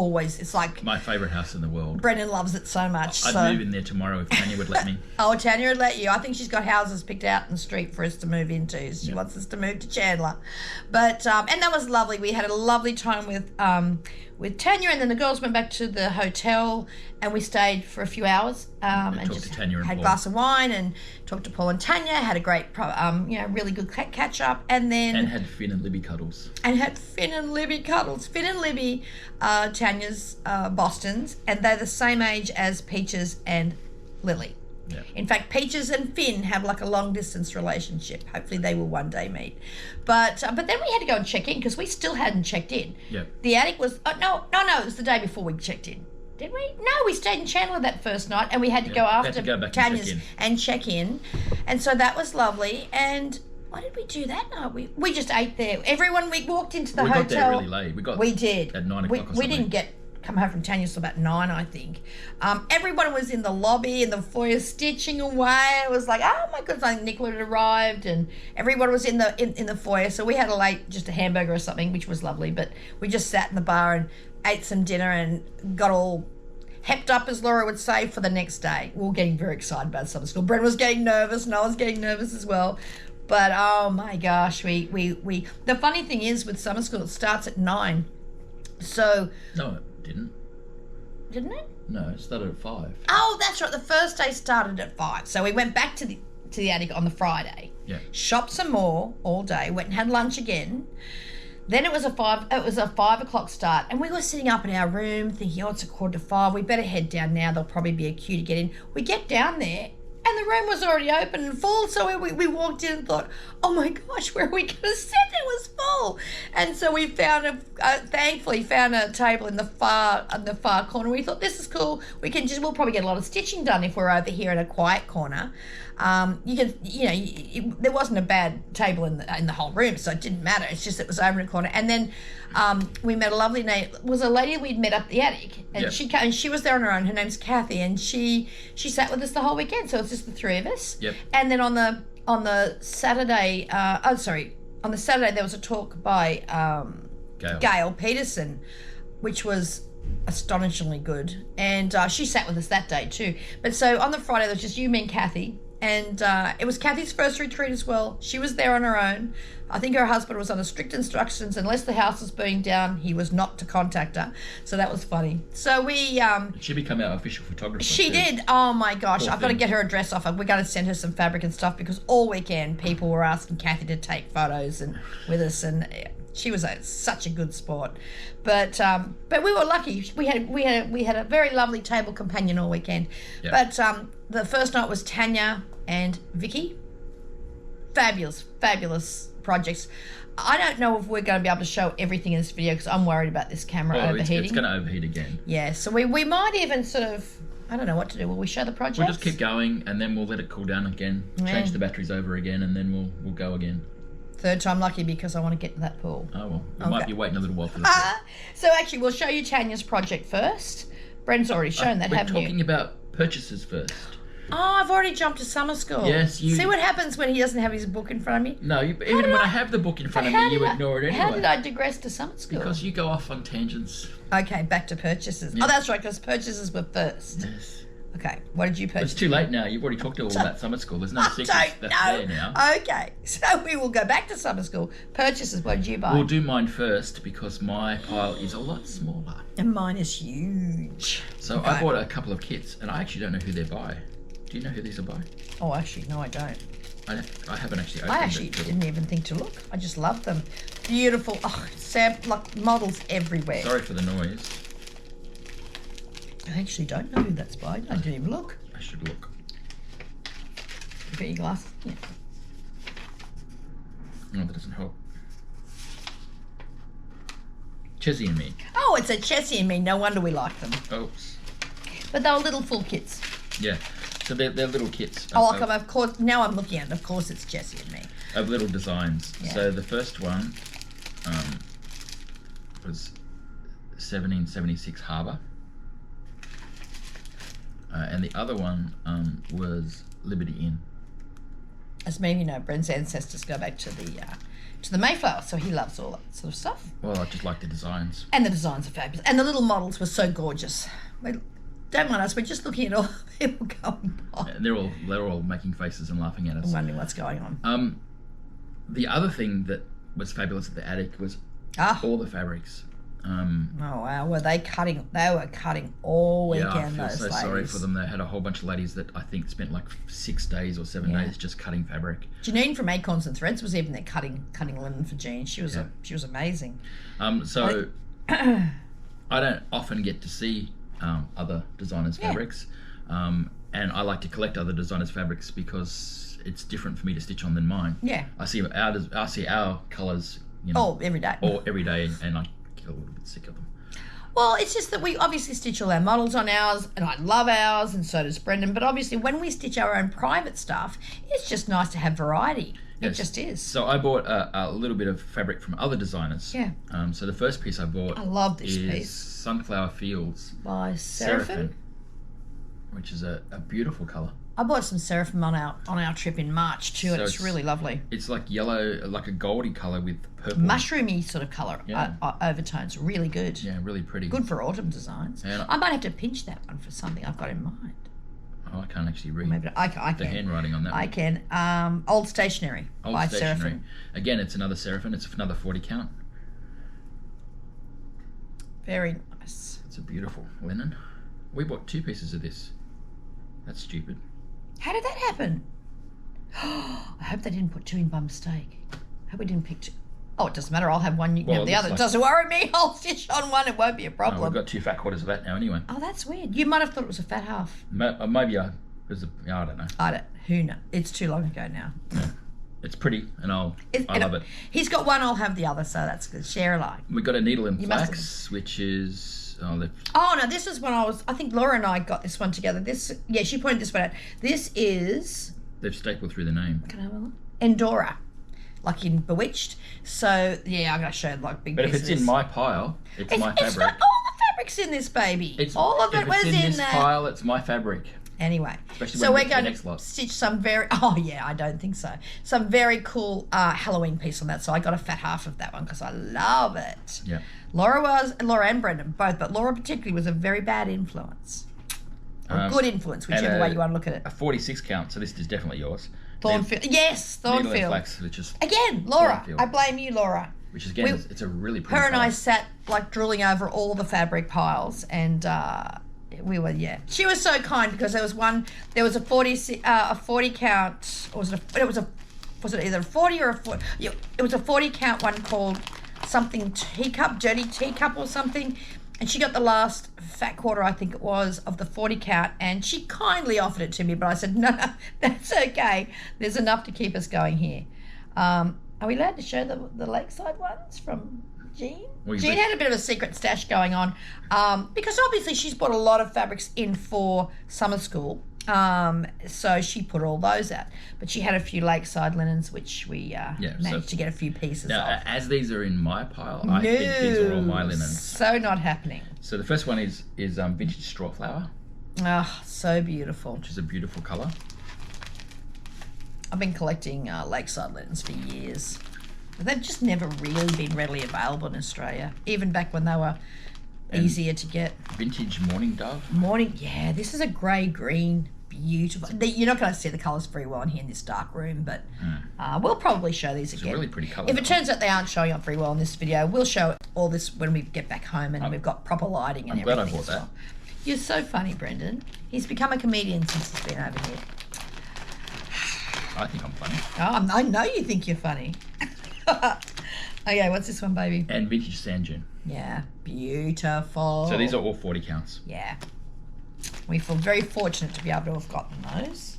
like my favourite house in the world. Brendan loves it so much. I'd move in there tomorrow if Tanya would let me. Oh, Tanya would let you. I think she's got houses picked out in the street for us to move into. She wants us to move to Chandler. But and that was lovely. We had a lovely time with Tanya, and then the girls went back to the hotel, and we stayed for a few hours and just had a glass of wine and talked to Paul and Tanya. Had a great, really good catch up, and had Finn and Libby cuddles. Finn and Libby, Tanya's Bostons, and they're the same age as Peaches and Lily. Yeah. In fact, Peaches and Finn have like a long distance relationship. Hopefully they will one day meet. But then we had to go and check in because we still hadn't checked in. Yeah. The attic was, no, it was the day before we checked in. Did we? No, we stayed in Chandler that first night and we had to go after Tanya's and check in. And so that was lovely. And why did we do that night? We just ate there. Everyone, we walked into the hotel. We got there really late. We did. At 9 o'clock or something. We didn't come home from Tanya's till about 9, I think. Everyone was in the lobby in the foyer stitching away. It was like, oh my goodness, I think Nicola had arrived and everyone was in the foyer. So we had just a hamburger or something, which was lovely. But we just sat in the bar and ate some dinner and got all hepped up, as Laura would say, for the next day. We were getting very excited about summer school. Brent was getting nervous and I was getting nervous as well. But oh my gosh, the funny thing is with summer school, it starts at 9. So no, it didn't. Didn't it? No, it started at 5. Oh, that's right. The first day started at 5. So we went back to the attic on the Friday. Yeah. Shopped some more all day. Went and had lunch again. Then it was a 5 o'clock start, and we were sitting up in our room thinking, oh, it's 4:45. We better head down now. There'll probably be a queue to get in. We get down there, and the room was already open and full. So we walked in and thought, oh my gosh, where are we going to sit? It was full. And so we thankfully found a table in the far corner. We thought, this is cool. We'll probably get a lot of stitching done if we're over here in a quiet corner. There wasn't a bad table in the whole room, so it didn't matter. It's just it was over in a corner. And then we met a lovely lady we'd met up the attic, and she was there on her own. Her name's Kathy, and she sat with us the whole weekend. So it's just the three of us. Yep. And then on the Saturday, on the Saturday there was a talk by Gail Peterson, which was astonishingly good, and she sat with us that day too. But so on the Friday there was just you, me, and Kathy. And it was Kathy's first retreat as well. She was there on her own. I think her husband was under strict instructions. Unless the house was burning down, he was not to contact her. So that was funny. So we... she became our official photographer. She did. Oh, my gosh. I've got to get her address off. We're going to send her some fabric and stuff because all weekend people were asking Kathy to take photos with us. And she was such a good sport. But we were lucky. We had a very lovely table companion all weekend. Yep. But the first night was Tanya and Vicky. Fabulous projects. I don't know if we're going to be able to show everything in this video because I'm worried about this camera overheating. It's going to overheat again. Yeah, so we might even sort of, I don't know what to do. Will we show the projects? We'll just keep going and then we'll let it cool down again, change the batteries over again, and then we'll go again. Third time lucky because I want to get to that pool. Oh, well. We might be waiting a little while for this. So actually, we'll show you Tanya's project first. Bren's already shown that, haven't you? We're talking about purchases first. Oh, I've already jumped to summer school. Yes, you... See what happens when he doesn't have his book in front of me? No, even when I have the book in front of me, you ignore it anyway. How did I digress to summer school? Because you go off on tangents. Okay, back to purchases. Yep. Oh, that's right, because purchases were first. Yes. Okay, what did you purchase? It's too late now. You've already talked all about summer school. There's no secrets that's there now. Okay, so we will go back to summer school. Purchases, what did you buy? We'll do mine first because my pile is a lot smaller. And mine is huge. So okay. I bought a couple of kits, and I actually don't know who they're by. Do you know who these are by? Oh, actually, no, I don't. I haven't actually opened it. I actually didn't even think to look. I just love them. Beautiful. Oh, like models everywhere. Sorry for the noise. I actually don't know who that's by. I didn't even look. I should look. You got your glasses? Yeah. No, that doesn't help. Chessie and me. Oh, it's a Chessie and me. No wonder we like them. Oops. But they were little full kits. Yeah. So they're little kits. Of course. Now I'm looking at it. Of course, it's Chessie and me. Of little designs. Yeah. So the first one was 1776 Harbour. And the other one was Liberty Inn. As many of you know, Bren's ancestors go back to the Mayflower, so he loves all that sort of stuff. Well, I just like the designs. And the designs are fabulous. And the little models were so gorgeous. Don't mind us, we're just looking at all the people going by. And they're all making faces and laughing at us. I'm wondering what's going on. The other thing that was fabulous at the attic was all the fabrics. Oh wow, were they cutting? They were cutting all weekend. Yeah, I feel those so ladies. Sorry for them. They had a whole bunch of ladies that I think spent like 6 days or 7 days just cutting fabric. Janine from Acorns and Threads was even there cutting linen for Jean. She was amazing. So I don't often get to see other designers' fabrics, and I like to collect other designers' fabrics because it's different for me to stitch on than mine. Yeah. I see our colours, every day. Every day, and I get a little bit sick of them. Well, it's just that we obviously stitch all our models on ours, and I love ours, and so does Brendan. But obviously, when we stitch our own private stuff, it's just nice to have variety. Yes. It just is. So I bought a little bit of fabric from other designers. Yeah. So the first piece I bought, I love this piece, Sunflower Fields by Seraphim, which is a beautiful colour. I bought some Seraphim on our trip in March too, and it's really lovely. It's like yellow, like a goldy colour with purple. Mushroomy sort of colour overtones. Really good. Yeah, really pretty. Good for autumn designs. And I might have to pinch that one for something I've got in mind. Oh, I can't actually read I can. The handwriting on that one. I can. Old Stationery by Seraphim. Again, it's another Seraphim. It's another 40 count. Very nice. It's a beautiful linen. We bought 2 pieces of this. That's stupid. How did that happen? I hope they didn't put 2 in by mistake. I hope we didn't pick 2. Oh, it doesn't matter. I'll have one. You can have the other. It doesn't worry me. I'll stitch on one. It won't be a problem. We've got 2 fat quarters of that now anyway. Oh, that's weird. You might have thought it was a fat half. Maybe I don't know. Who knows? It's too long ago now. Yeah. It's pretty, and I love it. He's got one. I'll have the other. So that's good. Share alike. We got a needle and flax, which is. Oh no! This is when I think Laura and I got this one together. She pointed this one out. This is. They've stapled through the name. Can I have a look? Endora, like in Bewitched. So yeah, I'm gonna show like big. But if it's in my pile, it's my fabric. It's got all the fabrics in this baby. All of it was in this pile. It's my fabric. Anyway, so we're going to stitch some I don't think so. Some very cool Halloween piece on that. So I got a fat half of that one because I love it. Yeah. Laura and Brendan both, but Laura particularly was a very bad influence. Or good influence, whichever way you want to look at it. A 46 count, so this is definitely yours. Thornfield. Yes, Thornfield. Needle and flax, which is again, Laura. Thornfield. I blame you, Laura. Which again, it's a really pretty Her and color. I sat like drooling over all the fabric piles, and we were She was so kind because there was a 40 count, or was it either a 40 or a 40? Yeah, it was a 40 count one called something teacup, dirty teacup or something, and she got the last fat quarter, I think it was, of the 40 count, and she kindly offered it to me, but I said no, that's okay. There's enough to keep us going here. Are we allowed to show the lakeside ones from Jean? Jean had a bit of a secret stash going on because obviously she's bought a lot of fabrics in for summer school. So she put all those out. But she had a few lakeside linens which we managed to get a few pieces of. As these are in my pile, I think these are all my linens. So not happening. So the first one is vintage straw flower. Oh, so beautiful. Which is a beautiful colour. I've been collecting lakeside linens for years. They've just never really been readily available in Australia, even back when they were easier to get. Vintage Morning Dove. This is a grey-green, beautiful. You're not going to see the colours very well in here in this dark room, but we'll probably show these again. It's a really pretty colour. If it turns out they aren't showing up very well in this video, we'll show all this when we get back home and we've got proper lighting and everything. I'm glad I bought that. You're so funny, Brendan. He's become a comedian since he's been over here. I think I'm funny. Oh, I know you think you're funny. Okay, what's this one, baby? And vintage sand dune. Yeah, beautiful. So these are all 40 counts. Yeah. We feel very fortunate to be able to have gotten those.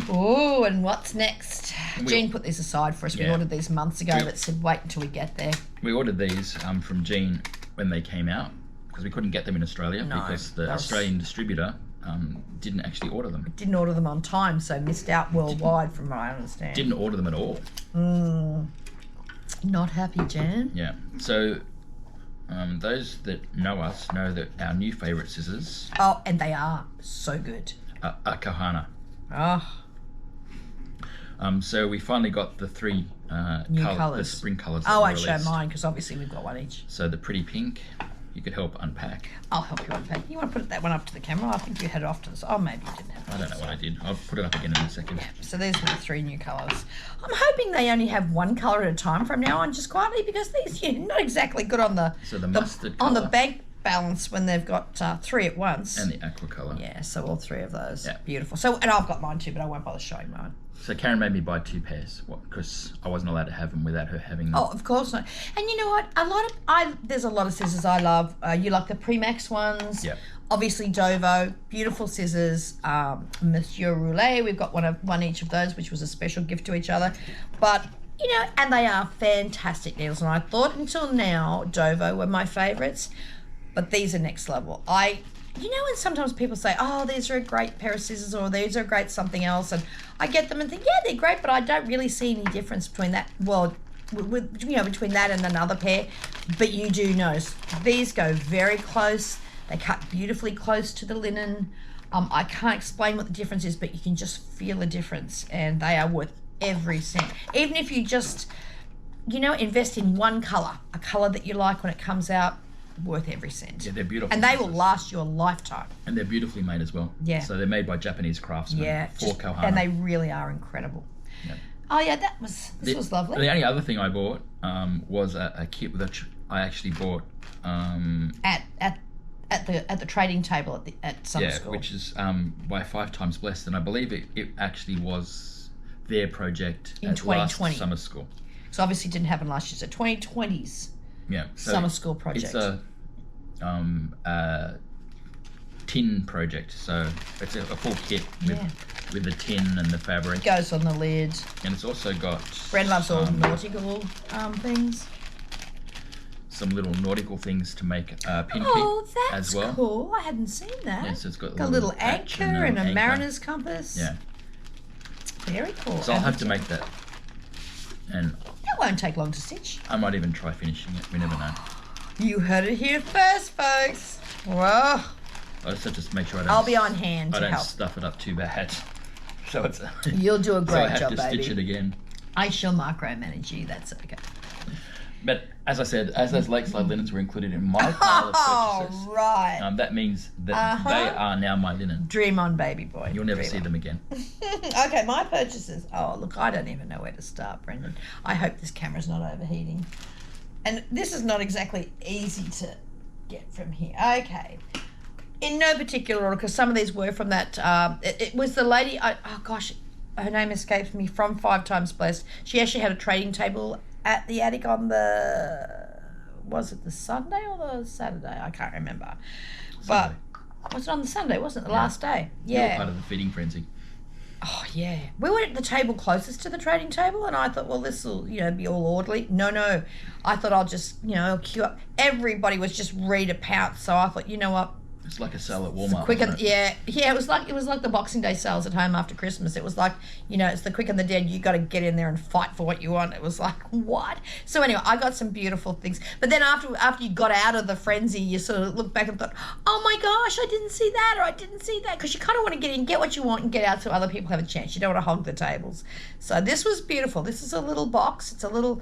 Oh, and what's next? Jean put these aside for us. We ordered these months ago, but said wait until we get there. We ordered these from Jean when they came out because we couldn't get them in Australia because the Australian distributor didn't actually order them. Didn't order them on time, so missed out worldwide from what I understand. Didn't order them at all. Not happy, Jan. Yeah. So those that know us know that our new favourite scissors... Oh, and they are so good. Are Kahana. Oh. So we finally got the 3 new colours. The spring colours. I won't show mine because obviously we've got one each. So the pretty pink... You could help unpack. I'll help you unpack. You want to put that one up to the camera? I think you had it off to the side. Oh, maybe you didn't have it. I don't know what I did. I'll put it up again in a second. Yeah, so these are the 3 new colours. I'm hoping they only have one colour at a time from now on, just quietly, because these are not exactly good on the mustard on the colour. bank balance when they've got 3 at once. And the aqua colour. Yeah, so all 3 of those. Yeah. Beautiful. So, and I've got mine too, but I won't bother showing mine. So Karen made me buy 2 pairs because I wasn't allowed to have them without her having them. Oh, of course not. And you know what? There's a lot of scissors I love. You like the Premax ones. Yeah. Obviously Dovo, beautiful scissors, Monsieur Roulet, we've got one each of those, which was a special gift to each other. But, you know, and they are fantastic needles. And I thought until now Dovo were my favourites, but these are next level. You know, when sometimes people say, oh, these are a great pair of scissors or these are a great something else, and I get them and think, yeah, they're great, but I don't really see any difference between that, well, between that and another pair. But you do notice these go very close. They cut beautifully close to the linen. I can't explain what the difference is, but you can just feel the difference, and they are worth every cent. Even if you just, you know, invest in one colour, a colour that you like when it comes out, worth every cent. Yeah, they're beautiful. And they will last you a lifetime. And they're beautifully made as well. Yeah. So they're made by Japanese craftsmen. Yeah. For Kohana. And they really are incredible. Yep. Oh yeah, this was lovely. The only other thing I bought was a kit that I actually bought at the trading table at summer school. Which is by 5 Times Blessed, and I believe it actually was their project in at 2020 last summer school. So obviously it didn't happen last year. So 2020's summer school project. It's a tin project, so it's a full kit with the tin and the fabric. It goes on the lid. And it's also got Brenda loves all nautical things. Some little nautical things to make a pin keep as that's well. Cool. I hadn't seen that. Yeah, so it's got a little anchor and a mariner's compass. Yeah. Very cool. So I'll have to make that. And that won't take long to stitch. I might even try finishing it. We never know. You heard it here first, folks. Whoa. I just have to make sure I'll be on hand to help. I don't stuff it up too bad. So it's you'll do a great job, baby. So I have to stitch it again. I shall micromanage you. That's okay. But as I said, as those lakeside linens were included in my pile of purchases, right. That means that they are now my linen. Dream on, baby boy. You'll never see them again. Okay, my purchases. Oh, look, I don't even know where to start, Brendan. I hope this camera's not overheating. And this is not exactly easy to get from here. Okay. In no particular order, because some of these were from that. It was the lady, oh gosh, her name escapes me, from 5 Times Blessed. She actually had a trading table at the attic on was it the Sunday or the Saturday? I can't remember. Sunday. But was it on the Sunday? Wasn't it the last day? Yeah. You were part of the feeding frenzy. Oh yeah. We were at the table closest to the trading table, and I thought, well, this will, be all orderly. No. I thought I'll just, queue up. Everybody was just ready to pounce, so I thought, you know what? It's like a sale at Walmart. Yeah. It was like the Boxing Day sales at home after Christmas. It was like, it's the quick and the dead. You got to get in there and fight for what you want. It was like, what? So anyway, I got some beautiful things. But then after you got out of the frenzy, you sort of look back and thought, oh my gosh, I didn't see that, or I didn't see that, because you kind of want to get in, get what you want, and get out so other people have a chance. You don't want to hog the tables. So this was beautiful. This is a little box. It's a little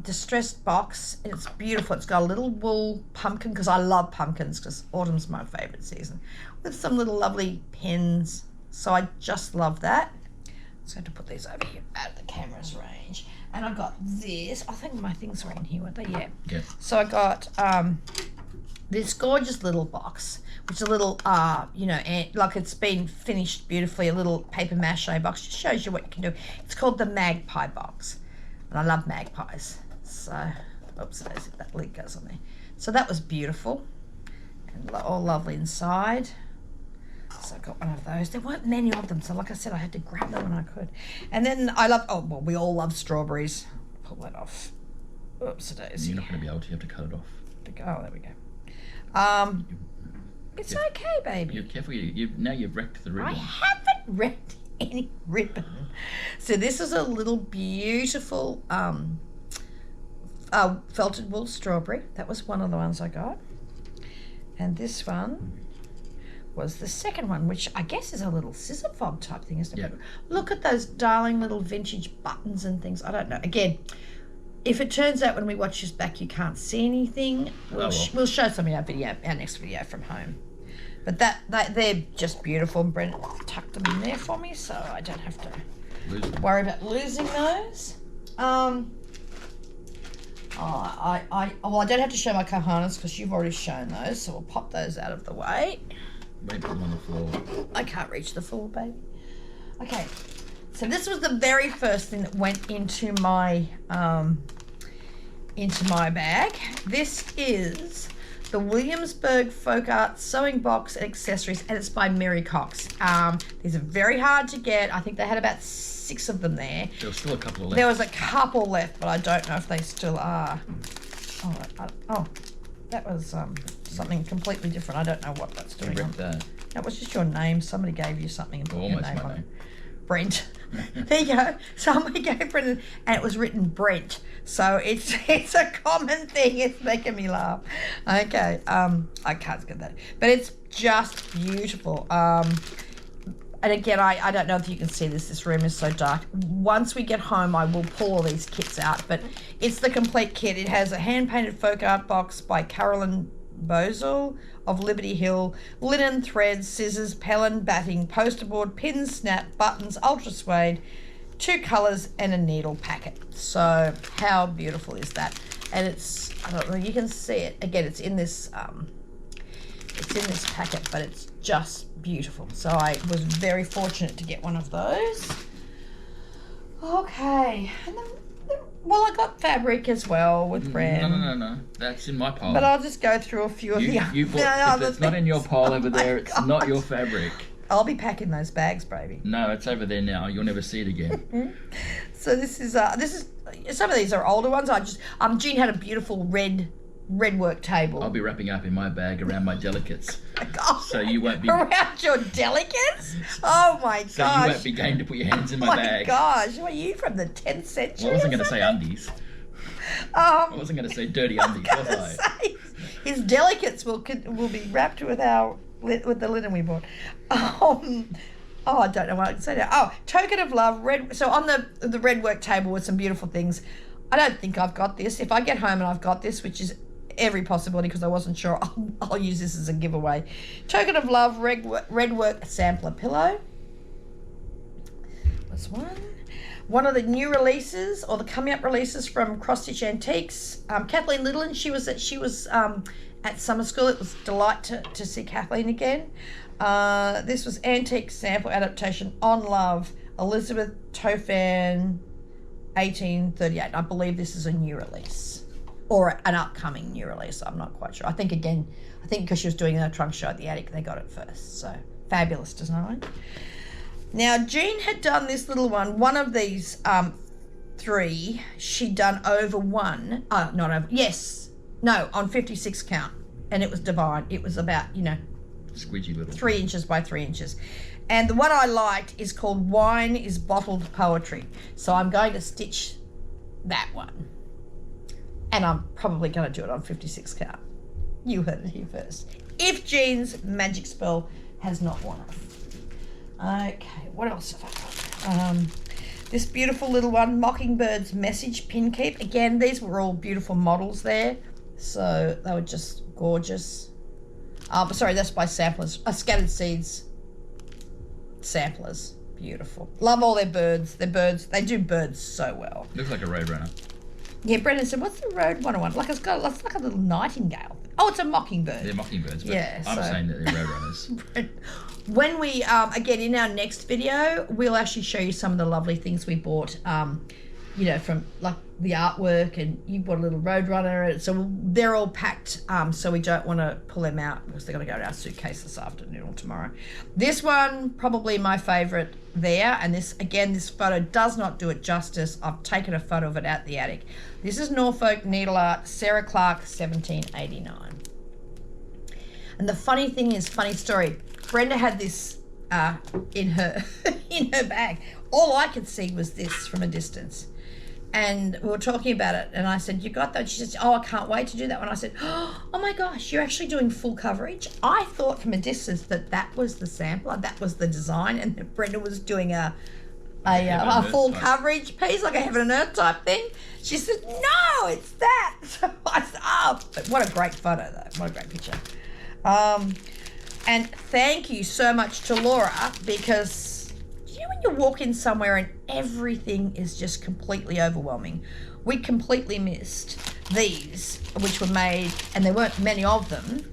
distressed box. It's beautiful. It's got a little wool pumpkin, because I love pumpkins, because autumn's my favourite season, with some little lovely pins. So I just love that. So I have to put these over here out of the camera's range. And I got this. I think my things were in here, weren't they? Yeah. So I got this gorgeous little box, which is a little, like it's been finished beautifully, a little paper mache box. Just shows you what you can do. It's called the Magpie Box. And I love magpies. So, oops, that lid goes on there. So that was beautiful. And all lovely inside. So I got one of those. There weren't many of them. So like I said, I had to grab them when I could. And then we all love strawberries. Pull that off. Oops, You're not going to be able to. You have to cut it off. Oh, there we go. It's okay, baby. You're careful. Now you've wrecked the ribbon. I haven't wrecked any ribbon. So this is a little beautiful felted wool strawberry. That was one of the ones I got. And this one was the second one, which I guess is a little scissor fob type thing, isn't it? Yeah. Look at those darling little vintage buttons and things. I don't know. Again, if it turns out when we watch this back you can't see anything, we'll show some of our next video from home. But they're just beautiful. And Brent tucked them in there for me, so I don't have to worry about losing those. I don't have to show my Kohanas because you've already shown those, so we'll pop those out of the way. Wait, put them on the floor. I can't reach the floor, baby. Okay, so this was the very first thing that went into my bag. This is the Williamsburg Folk Art Sewing Box and Accessories, and it's by Mary Cox. These are very hard to get. I think they had about 6 of them there. There was still a couple left. There was a couple left, but I don't know if they still are. Oh, that was something completely different. I don't know what that's doing. That was just your name. Somebody gave you something and put your name on it. Brent. There you go. Somebody gave Brent, and it was written Brent. So it's a common thing. It's making me laugh. Okay. I can't get that, but it's just beautiful. And again, I don't know if you can see this. This room is so dark. Once we get home, I will pull all these kits out. But it's the complete kit. It has a hand-painted folk art box by Carolyn Bozel of Liberty Hill, linen threads, scissors, Pellin batting, poster board, pins, snap, buttons, ultra suede, 2 colours, and a needle packet. So how beautiful is that? And it's, I don't know, you can see it. Again, it's in this packet, but it's just beautiful. So I was very fortunate to get one of those. Okay, and then, well, I got fabric as well with Bren. No. That's in my pile. But I'll just go through a few of the if it's not in your pile over there, it's not your fabric. I'll be packing those bags, baby. No, it's over there now. You'll never see it again. So this is some of these are older ones. Jean had a beautiful red work table. I'll be wrapping up in my bag around my delicates. Oh, so you won't be around your delicates? Oh my gosh. So you won't be game to put your hands in my bag. Oh my gosh. What are you, from the 10th century? Well, I wasn't going to say undies. I wasn't going to say dirty undies, was I? His delicates will be wrapped with the linen we bought. I don't know what I can say now. Oh, token of love, red. So on the red work table with some beautiful things. I don't think I've got this. If I get home and I've got this, which is every possibility because I wasn't sure, I'll use this as a giveaway. Token of love, red work sampler pillow. That's one. One of the new releases or the coming up releases from Cross Stitch Antiques. Kathleen Littleton, she was at summer school. It was a delight to see Kathleen again. This was Antique Sample Adaptation on Love, Elizabeth Tofan, 1838. I believe this is a new release or an upcoming new release. I'm not quite sure. I think because she was doing a trunk show at the attic, they got it first. So fabulous design. Now, Jean had done this little one of these 3. She'd done over one. Not over. Yes. No, on 56 count. And it was divine. It was about, squidgy little 3 inches by 3 inches. And the one I liked is called Wine is Bottled Poetry. So I'm going to stitch that one. And I'm probably going to do it on 56 count. You heard it here first. If Jean's magic spell has not worn off. Okay, what else have I got? This beautiful little one, Mockingbird's Message Pin Keep. Again, these were all beautiful models there. So they were just gorgeous. Sorry, that's by Samplers. Scattered Seeds Samplers. Beautiful. Love all their birds. They do birds so well. Looks like a Roadrunner. Yeah, Brendan said, what's the Roadrunner one? It's like a little nightingale. Oh, it's a mockingbird. They're mockingbirds, but yeah, I'm saying that they're Roadrunners. When we, again, in our next video, we'll actually show you some of the lovely things we bought, from like the artwork, and you bought a little Roadrunner. So they're all packed, so we don't want to pull them out because they're going to go to our suitcase this afternoon or tomorrow. This one, probably my favourite there. And this photo does not do it justice. I've taken a photo of it at the attic. This is Norfolk Needle Art, Sarah Clark, 1789. And the funny thing is, funny story, Brenda had this in her bag. All I could see was this from a distance. And we were talking about it, and I said, you got that? She said, oh, I can't wait to do that one. I said, oh my gosh, you're actually doing full coverage? I thought from a distance that was the sampler, that was the design, and that Brenda was doing a full coverage piece, like a heaven and earth type thing. She said, no, it's that. So I said, oh, but what a great photo, though. What a great picture. And thank you so much to Laura, because when you walk in somewhere and everything is just completely overwhelming. We completely missed these, which were made, and there weren't many of them,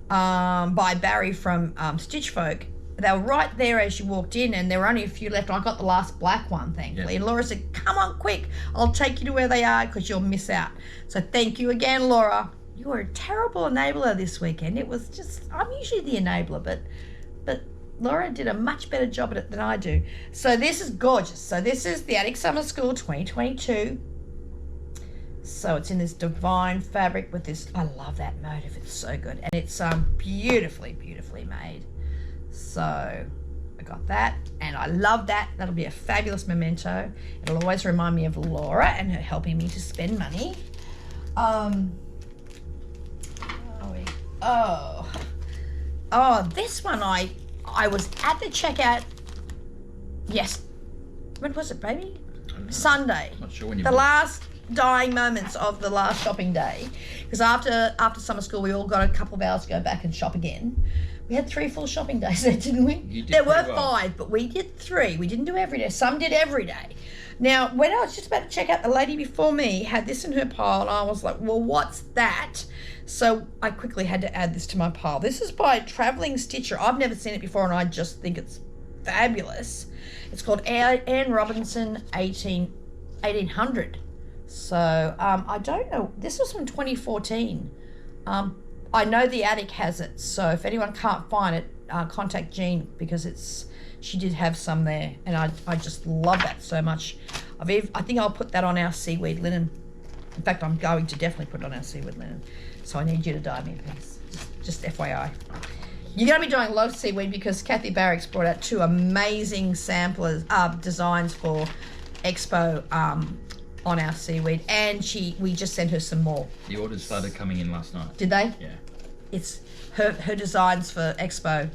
by Barry from Stitch Folk. They were right there as you walked in, and there were only a few left. I got the last black one, thankfully. Yeah. And Laura said, come on quick, I'll take you to where they are because you'll miss out. So thank you again, Laura. you were a terrible enabler this weekend. It was just, I'm usually the enabler, but Laura did a much better job at it than I do. So this is gorgeous. So this is the Attic Summer School 2022. So it's in this divine fabric with this, I love that motif. It's so good. And it's beautifully made. So I got that, and I love that. That'll be a fabulous memento. It'll always remind me of Laura and her helping me to spend money. This one I was at the checkout. Yes, when was it, baby? Sunday. Not sure when you. The last dying moments of the last shopping day, because after summer school we all got a couple of hours to go back and shop again. We had 3 full shopping days there, didn't we? There were 5, but we did 3. We didn't do every day. Some did every day. Now, when I was just about to check out, the lady before me had this in her pile, and I was like, well, what's that? So I quickly had to add this to my pile. This is by Traveling Stitcher. I've never seen it before, and I just think it's fabulous. It's called Anne Robinson 1800. So I don't know. This was from 2014. I know the Attic has it, so if anyone can't find it, contact Jean, because she did have some there, and I just love that so much. I think I'll put that on our seaweed linen. In fact, I'm going to definitely put it on our seaweed linen. So I need you to dye me a piece, just FYI. You're going to be doing a lot of seaweed because Kathy Barrick's brought out 2 amazing samplers, designs for Expo on our seaweed, and we just sent her some more. The orders started coming in last night. Did they? Yeah. It's her designs for Expo.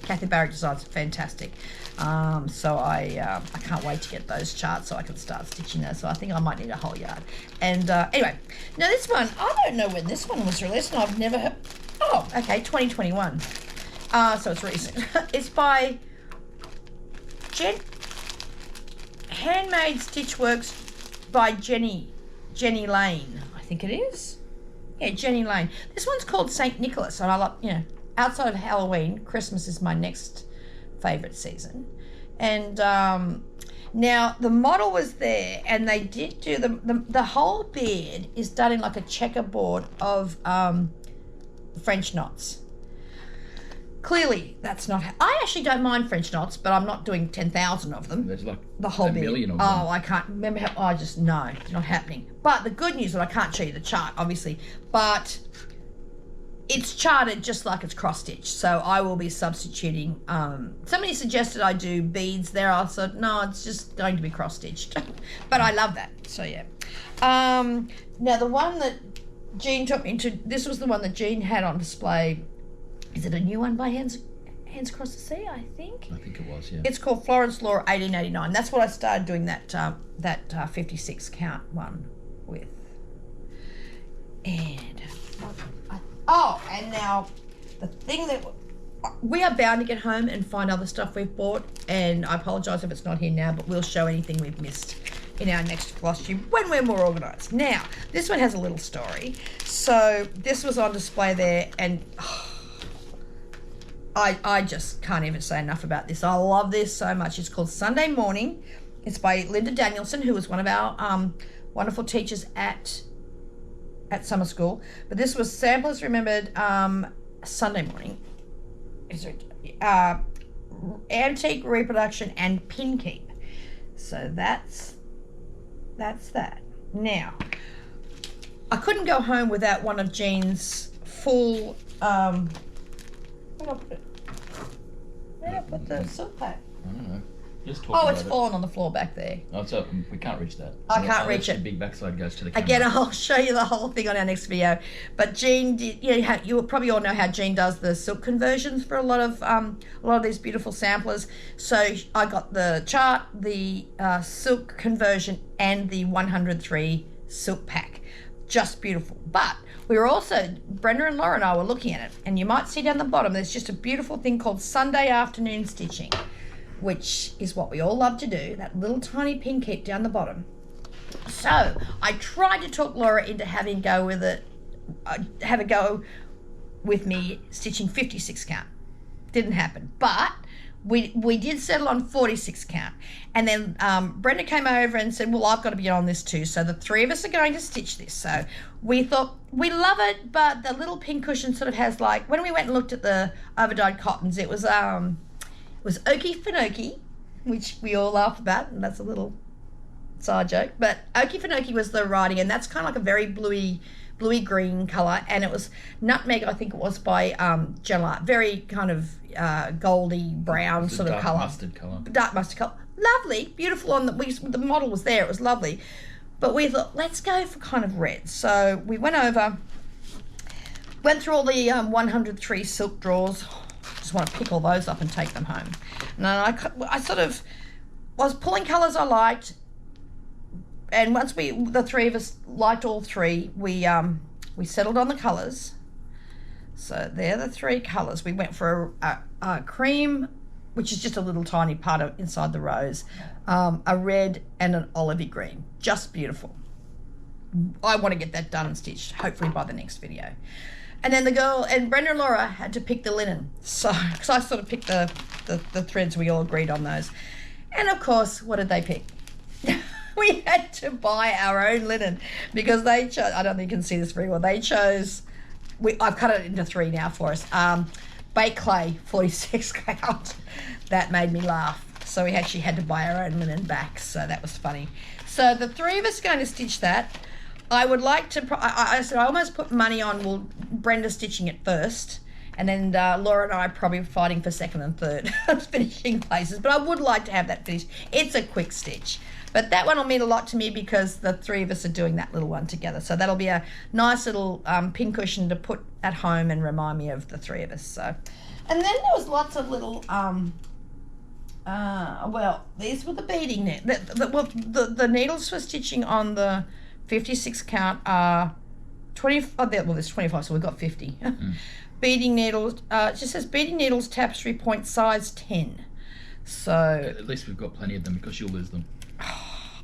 Kathy Barrick designs are fantastic. So I can't wait to get those charts so I can start stitching those. So I think I might need a whole yard. And anyway, now this one, I don't know when this one was released, and I've never heard. Oh, okay, 2021. So it's recent. It's by Handmade Stitch Works by Jenny Lane, I think it is. Yeah, Jenny Lane. This one's called St. Nicholas, and I love, outside of Halloween, Christmas is my next favourite season. And now the model was there, and they did do the whole beard is done in like a checkerboard of French knots. Clearly, that's not. I actually don't mind French knots, but I'm not doing 10,000 of them. There's like the whole a million of them. Oh, I can't remember how. I just no, not happening. But the good news is I can't show you the chart, obviously, but it's charted just like it's cross stitched. So I will be substituting. Somebody suggested I do beads there. I said no, it's just going to be cross stitched. But I love that. So yeah. Now the one that Jean took me to. This was the one that Jean had on display. Is it a new one by Hands Across the Sea, I think? I think it was, yeah. It's called Florence Law 1889. That's what I started doing that 56 count one with. And and now the thing that we are bound to get home and find other stuff we've bought, and I apologise if it's not here now, but we'll show anything we've missed in our next Flosstube when we're more organised. Now, this one has a little story. So this was on display there, and I just can't even say enough about this. I love this so much. It's called Sunday Morning. It's by Linda Danielson, who was one of our wonderful teachers at summer school. But this was Samplers Remembered Sunday Morning. Antique Reproduction and Pin Keep. So that's that. Now, I couldn't go home without one of Jean's full where did I put it? Where did I put the silk pack? I don't know. Just talk Oh, about it's fallen on the floor back there. Oh, so we can't reach that. I can't reach it. The big backside goes to the camera. Again, I'll show you the whole thing on our next video. But Jean did. You will probably all know how Jean does the silk conversions for a lot of these beautiful samplers. So I got the chart, the silk conversion, and the 103 silk pack. Just beautiful. But we were also, Brenda and Laura and I were looking at it, and you might see down the bottom, there's just a beautiful thing called Sunday afternoon stitching, which is what we all love to do, that little tiny pin keep down the bottom. So I tried to talk Laura into having have a go with me stitching 56 count. Didn't happen, but we did settle on 46 count. And then Brenda came over and said, well, I've got to be on this too. So the three of us are going to stitch this. So we thought, we love it, but the little pin cushion sort of has like, when we went and looked at the overdyed cottons, it was Okie Finoki, which we all laugh about, and that's a little side joke. But Okie Finoki was the writing, and that's kind of like a very bluey green colour, and it was Nutmeg, I think it was, by Gel, very kind of goldy brown sort of colour. Dark mustard colour. Lovely, beautiful. The model was there, it was lovely. But we thought, let's go for kind of red. So we went through all the 103 silk drawers. Just want to pick all those up and take them home. And I sort of was pulling colours I liked, and once the three of us liked all three, we settled on the colours. So they're the three colours. We went for a cream, which is just a little tiny part of inside the rose, a red, and an olivey green. Just beautiful. I want to get that done and stitched, hopefully by the next video. And then the girl, and Brenda and Laura had to pick the linen. So, because I sort of picked the threads, we all agreed on those. And of course, what did they pick? We had to buy our own linen because they chose, I don't think you can see this very well, they chose, I've cut it into three now for us, baked clay, 46 count. That made me laugh. So we actually had to buy our own linen back, so that was funny. So the three of us are going to stitch that. I would like to, I said I almost put money on Brenda stitching it first, and then Laura and I probably fighting for second and third finishing places, but I would like to have that finished. It's a quick stitch. But that one will mean a lot to me because the three of us are doing that little one together. So that'll be a nice little pin cushion to put at home and remind me of the three of us. So, and then there was lots of little, well, these were the beading the needles for stitching on the 56 count are 20. Oh, well, there's 25, so we've got 50. Beading needles. It just says beading needles tapestry point size 10. So at least we've got plenty of them because you'll lose them.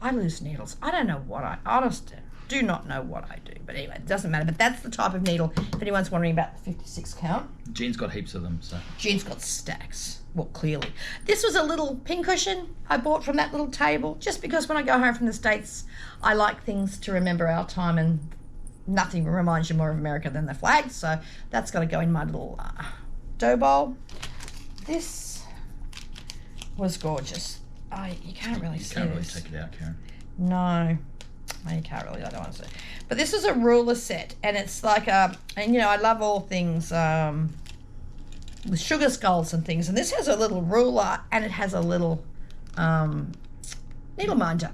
I lose needles. I don't know what I honestly do not know what I do. But anyway, it doesn't matter. But that's the type of needle. If anyone's wondering about the 56 count. Jean's got heaps of them. So Jean's got stacks. Well, clearly. This was a little pin cushion I bought from that little table. Just because when I go home from the States, I like things to remember our time, and nothing reminds you more of America than the flag. So that's got to go in my little dough bowl. This was gorgeous. You can't really see this. You can't really take it out, Karen. No, you can't really. I don't want to see. But this is a ruler set, and it's like and you know I love all things with sugar skulls and things. And this has a little ruler, and it has a little needle minder.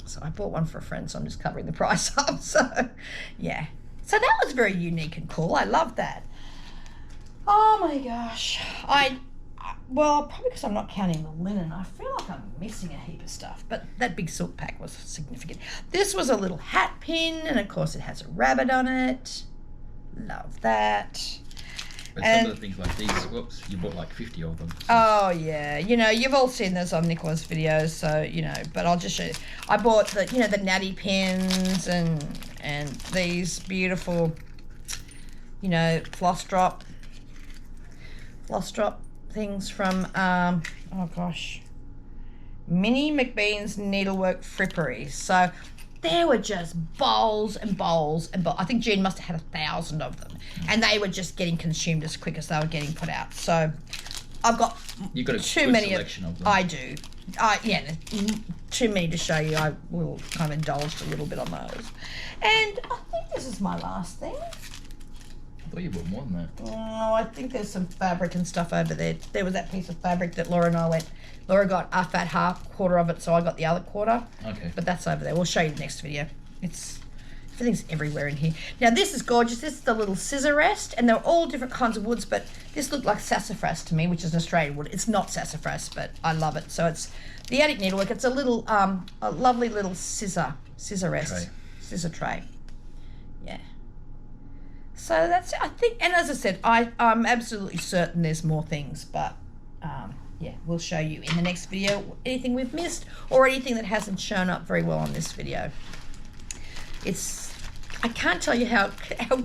So I bought one for a friend, so I'm just covering the price up. So yeah, so that was very unique and cool. I love that. Oh my gosh, well, probably because I'm not counting the linen, I feel like I'm missing a heap of stuff. But that big silk pack was significant. This was a little hat pin, and of course it has a rabbit on it. Love that. But some of the things like these, whoops, you bought like 50 of them. So. Oh yeah, you know, you've all seen this on Nicola's videos, so you know. But I'll just show you. I bought the, you know, the natty pins and these beautiful, you know, floss drop things from oh gosh, Minnie McBean's Needlework Frippery. So there were just bowls and bowls and bowls. I think Jean must have had 1,000 of them, and they were just getting consumed as quick as they were getting put out. So I've got too many selection of them. I do. Yeah, too many to show you. I will kind of indulge a little bit on those. And I think this is my last thing. I thought you bought more than that. Oh, I think there's some fabric and stuff over there. There was that piece of fabric that Laura and I went. Laura got a fat quarter of it, so I got the other quarter. Okay. But that's over there. We'll show you the next video. Everything's everywhere in here. Now this is gorgeous. This is the little scissor rest, and they're all different kinds of woods, but this looked like sassafras to me, which is an Australian wood. It's not sassafras, but I love it. So it's the Attic Needlework. It's a little, a lovely little scissor rest, scissor tray. Yeah. So that's it, I think, and as I said, I'm absolutely certain there's more things, but yeah, we'll show you in the next video anything we've missed or anything that hasn't shown up very well on this video. I I can't tell you how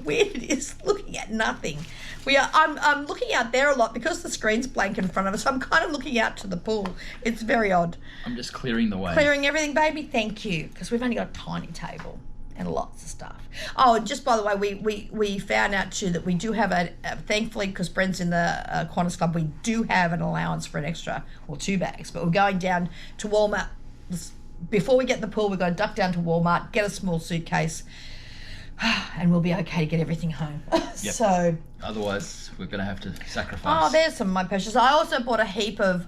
weird it is looking at nothing. I'm looking out there a lot because the screen's blank in front of us. I'm kind of looking out to the pool. It's very odd. I'm just clearing the way. Clearing everything, baby. Thank you, because we've only got a tiny table and lots of stuff. Oh, and just by the way, we found out too that we do have thankfully, because Brent's in the Qantas Club, we do have an allowance for an extra or 2 bags. But we're going down to Walmart before we get in the pool. We've got to duck down to Walmart, get a small suitcase, and we'll be okay to get everything home. Yep. So otherwise, we're going to have to sacrifice. Oh, there's some of my precious. I also bought a heap of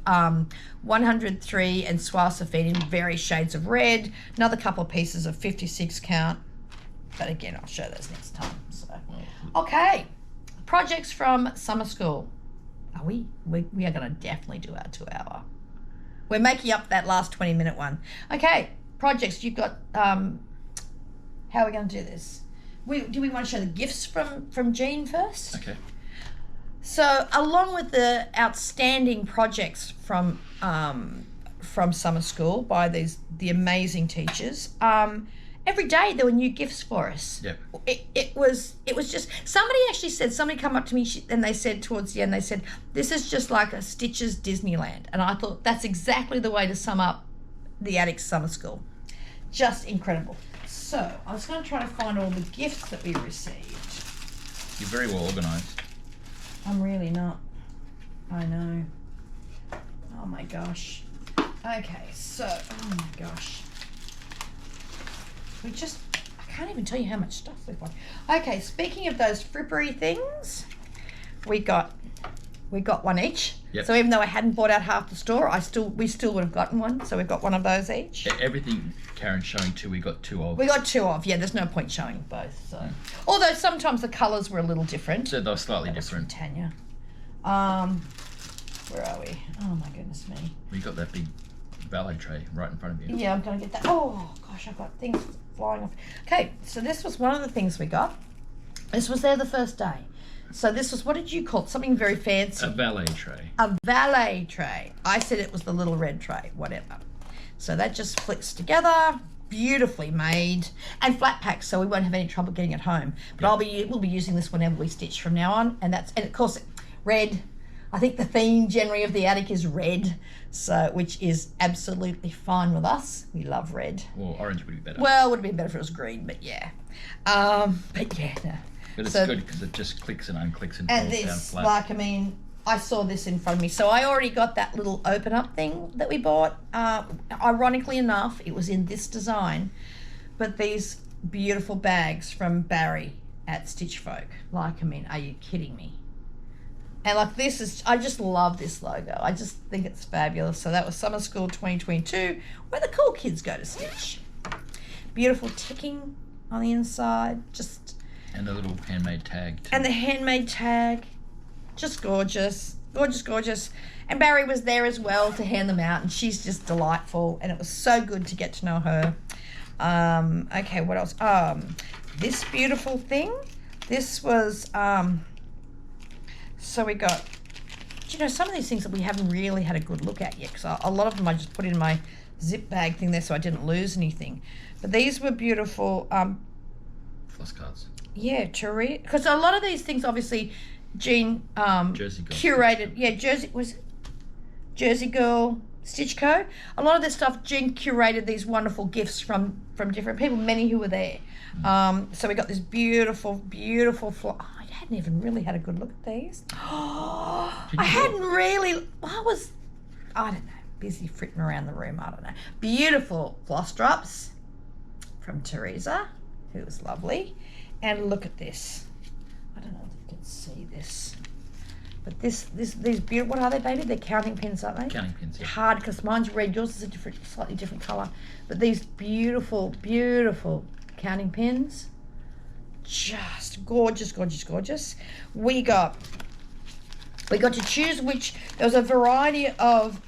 103 and Swasafed in various shades of red. Another couple of pieces of 56 count. But again, I'll show those next time. So, okay. Projects from summer school. Are we? We are going to definitely do our 2 hour. We're making up that last 20-minute one. Okay. Projects. You've got... how are we going to do this? Do we want to show the gifts from Jean first? Okay. So, along with the outstanding projects from summer school by the amazing teachers, every day there were new gifts for us. Yep. It was just, somebody come up to me and they said towards the end, they said, this is just like a Stitches Disneyland. And I thought that's exactly the way to sum up the Attic Summer School. Just incredible. So, I was going to try to find all the gifts that we received. You're very well organised. I'm really not. I know. Oh my gosh. Okay, so, oh my gosh. I can't even tell you how much stuff we've got. Okay, speaking of those frippery things, we got one each. Yep. So even though I hadn't bought out half the store, we still would have gotten one. So we've got one of those each. Everything Karen's showing 2, we got 2 of. We got 2 of. Yeah, there's no point showing both. So, although sometimes the colours were a little different. So they're slightly different. Tanya. Where are we? Oh my goodness me. We got that big ballet tray right in front of you. Yeah, I'm gonna get that. Oh gosh, I've got things flying off. Okay, so this was one of the things we got. This was there the first day. So this was, what did you call it? Something very fancy. A valet tray. A valet tray. I said it was the little red tray, whatever. So that just flicks together, beautifully made, and flat packed, so we won't have any trouble getting it home. But we'll be using this whenever we stitch from now on, and of course red. I think the theme generally of the attic is red, so which is absolutely fine with us. We love red. Well, orange would be better. Well, it would have been better if it was green, but yeah. No. But it's good because it just clicks and unclicks and falls down flat. I saw this in front of me. So I already got that little open up thing that we bought. Ironically enough, it was in this design. But these beautiful bags from Barry at Stitch Folk. Are you kidding me? And I just love this logo. I just think it's fabulous. So that was Summer School 2022, where the cool kids go to stitch. Beautiful ticking on the inside. And the little handmade tag too. And the handmade tag. Just gorgeous. Gorgeous, gorgeous. And Barry was there as well to hand them out, and she's just delightful, and it was so good to get to know her. Okay, what else? This beautiful thing. This was, so we got, some of these things that we haven't really had a good look at yet, because a lot of them I just put in my zip bag thing there so I didn't lose anything. But these were beautiful. Floss cards. Yeah, because a lot of these things, obviously, Jean Jersey Girl curated. Yeah, Jersey Girl Stitch Co. A lot of this stuff, Jean curated these wonderful gifts from different people, many who were there. So we got this beautiful, beautiful I hadn't even really had a good look at these. I hadn't really. I don't know, busy fritting around the room. I don't know. Beautiful floss drops from Teresa, who was lovely. And look at this. I don't know if you can see this. But these beautiful, what are they, baby? They're counting pins, aren't they? Counting pins, yeah. Hard, because mine's red. Yours is a slightly different colour. But these beautiful, beautiful counting pins. Just gorgeous, gorgeous, gorgeous. We got to choose which. There was a variety of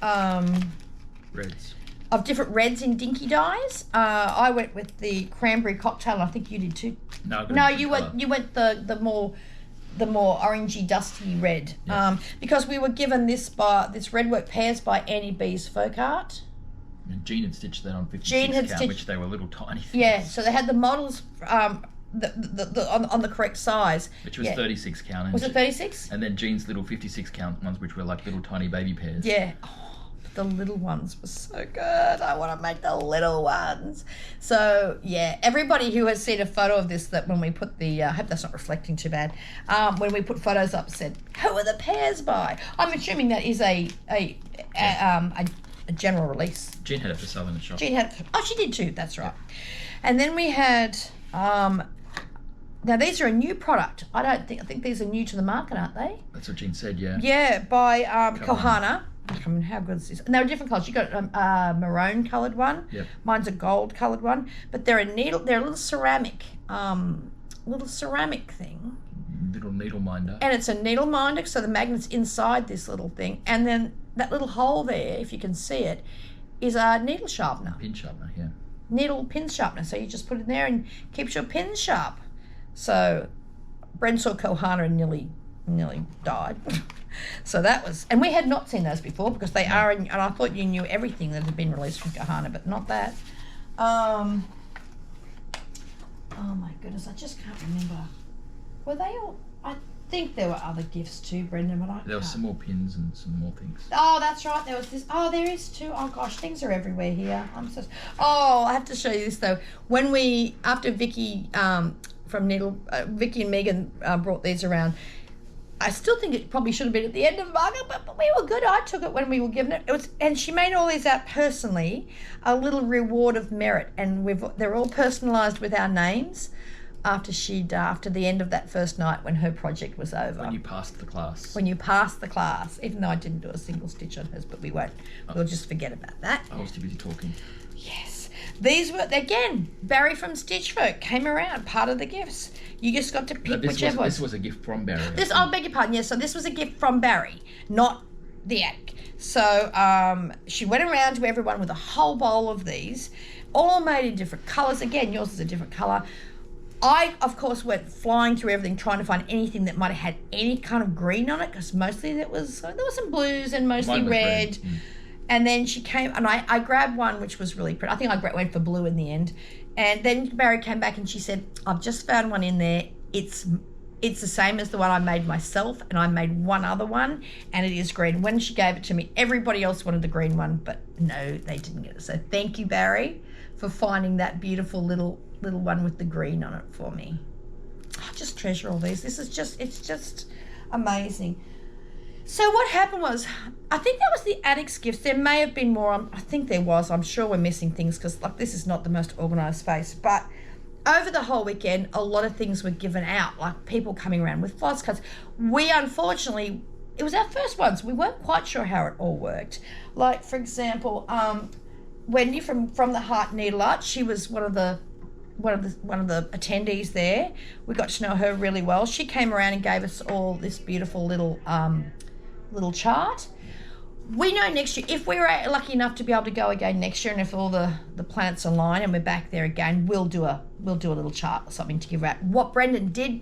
reds. Of different reds in dinky dyes. I went with the cranberry cocktail, and I think you did too. No, you went the more orangey, dusty red. Yeah. Because we were given this Redwork pairs by Annie B's Folk Art. And Jean had stitched that on 56 count, which they were little tiny things. Yeah, so they had the models on the correct size. Which was 36 count. Was it 36? And then Jean's little 56 count ones, which were like little tiny baby pairs. Yeah. Oh, the little ones were so good. I want to make the little ones. So, yeah, everybody who has seen a photo of this, that when we put the, I hope that's not reflecting too bad, when we put photos up, said, who are the pairs by? I'm assuming that is a general release. Jean had it for sale in the shop. Jean had it. Oh, she did too. That's right. And then we had, now these are a new product. I think these are new to the market, aren't they? That's what Jean said, yeah. Yeah, by Kohana. I mean, how good is this? And they're different colours. You got a maroon coloured one. Yep. Mine's a gold coloured one. But they're a little ceramic thing. Little needle minder. And it's a needle minder, so the magnet's inside this little thing. And then that little hole there, if you can see it, is a needle sharpener. Pin sharpener, yeah. Needle pin sharpener. So you just put it in there and keeps your pins sharp. So Bren saw Kohana and nearly died. So that was, and we had not seen those before because they are, and I thought you knew everything that had been released from Kohana, but not that. Oh my goodness, I just can't remember. Were they all? I think there were other gifts too, Brendan, but there were some more pins and some more things. Oh, that's right. There was this. Oh, there is too. Oh gosh, things are everywhere here. Oh, I have to show you this though. When after Vicky from Vicky and Megan brought these around. I still think it probably should have been at the end of the market, but we were good. I took it when we were given it. And she made all these out personally, a little reward of merit, and they're all personalised with our names. After the end of that first night when her project was over. When you passed the class. Even though I didn't do a single stitch on hers, but we won't. We'll just forget about that. I was too busy talking. Yes. These were, again, Barry from Stitchfolk came around, part of the gifts. You just got to pick whichever one. This was a gift from Barry. I beg your pardon, yes. So this was a gift from Barry, not the attic. So she went around to everyone with a whole bowl of these, all made in different colours. Again, yours is a different colour. I, of course, went flying through everything, trying to find anything that might have had any kind of green on it, because mostly there was some blues and mostly red. Mm. And then she came, and I grabbed one which was really pretty. I think I went for blue in the end. And then Barry came back and she said, I've just found one in there. It's the same as the one I made myself, and I made one other one, and it is green. When she gave it to me, everybody else wanted the green one, but no, they didn't get it. So thank you, Barry, for finding that beautiful little one with the green on it for me. I just treasure all these. It's just amazing. So what happened was, I think that was the attic's gifts. There may have been more. I think there was. I'm sure we're missing things because this is not the most organised space. But over the whole weekend, a lot of things were given out, like people coming around with floss cards. We, unfortunately, it was our first one, so we weren't quite sure how it all worked. Like, for example, Wendy from the Heart Needle Art, she was one of the attendees there. We got to know her really well. She came around and gave us all this beautiful little chart. We know next year, if we were lucky enough to be able to go again next year, and if all the planets align and we're back there again, we'll do a little chart or something to give out. What Brendan did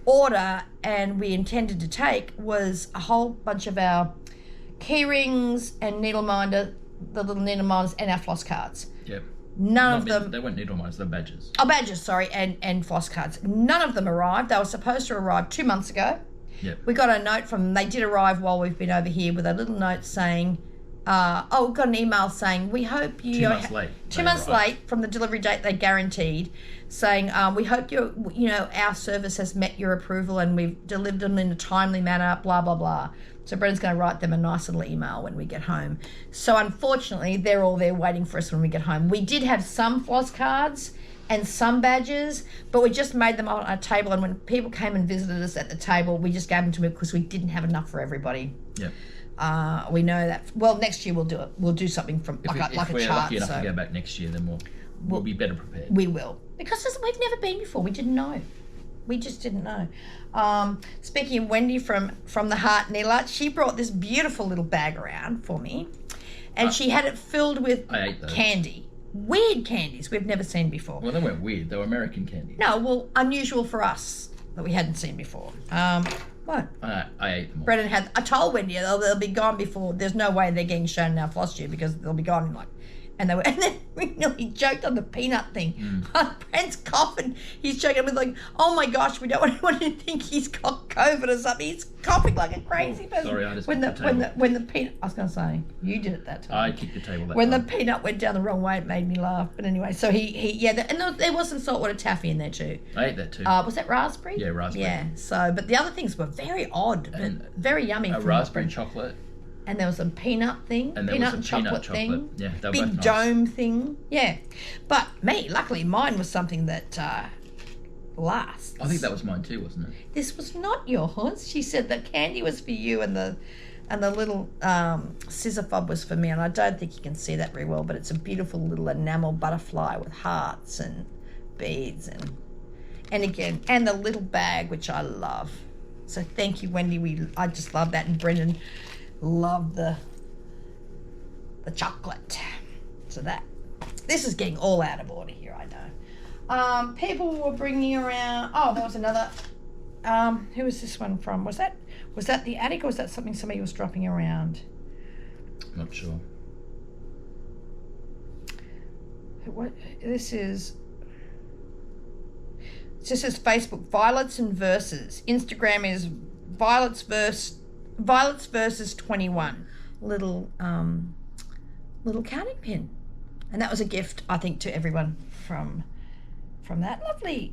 order and we intended to take was a whole bunch of our key rings and needle minder, the little needle minders, and our floss cards. Yep. None of them. They weren't needle minders, they're badges. Oh, badges, sorry, and floss cards. None of them arrived. They were supposed to arrive 2 months ago. Yep. We got a note from them. They did arrive while we've been over here with a little note saying, we got an email saying, we hope you... 2 months late. 2 months late from the delivery date they guaranteed, saying, we hope our service has met your approval and we've delivered them in a timely manner, blah, blah, blah. So Brendan's going to write them a nice little email when we get home. So unfortunately, they're all there waiting for us when we get home. We did have some floss cards and some badges, but we just made them on a table, and when people came and visited us at the table, we just gave them to them because we didn't have enough for everybody. Yeah. We know that. Well, next year we'll do it. We'll do something from like a chart. If we're lucky enough to go back next year, then we'll be better prepared. We will, because we've never been before. We didn't know. We just didn't know. Speaking of Wendy from the Heart Needle Art, she brought this beautiful little bag around for me, and she had it filled with candy. Weird candies we've never seen before. Well, they weren't weird. They were American candies. No, well, unusual for us that we hadn't seen before. What? I ate them all. Brendan had... I told Wendy they'll be gone before... There's no way they're getting shown in our Flosstube because they'll be gone in And then we nearly joked on the peanut thing. Brent's coughing. He's joking with like, oh my gosh, we don't want anyone to think he's got COVID or something. He's coughing like a crazy person. Sorry, I just when the peanut. I was going to say you did it that time. I kicked the table that when time. the peanut went down the wrong way, it made me laugh. But anyway, so and there was some saltwater taffy in there too. I ate that too. Was that raspberry? Yeah, raspberry. Yeah. So, but the other things were very odd, but very yummy. A raspberry chocolate. And there was some peanut thing, and there peanut was and a chocolate thing. Yeah, they were big both nice. dome thing. Yeah, but luckily mine was something that lasts. I think that was mine too, wasn't it? This was not yours. She said the candy was for you and the little scissor fob was for me, and I don't think you can see that very well, but it's a beautiful little enamel butterfly with hearts and beads and again, and the little bag, which I love. So thank you, Wendy. I just love that, and Brendan loved the chocolate. So this is getting all out of order here, I know. People were bringing around, there was another, who was this one from? Was that the attic, or was that something somebody was dropping around? Not sure. This just says Facebook, Violets and Verses. Instagram is Violets versus 21. Little counting pin. And that was a gift, I think, to everyone from that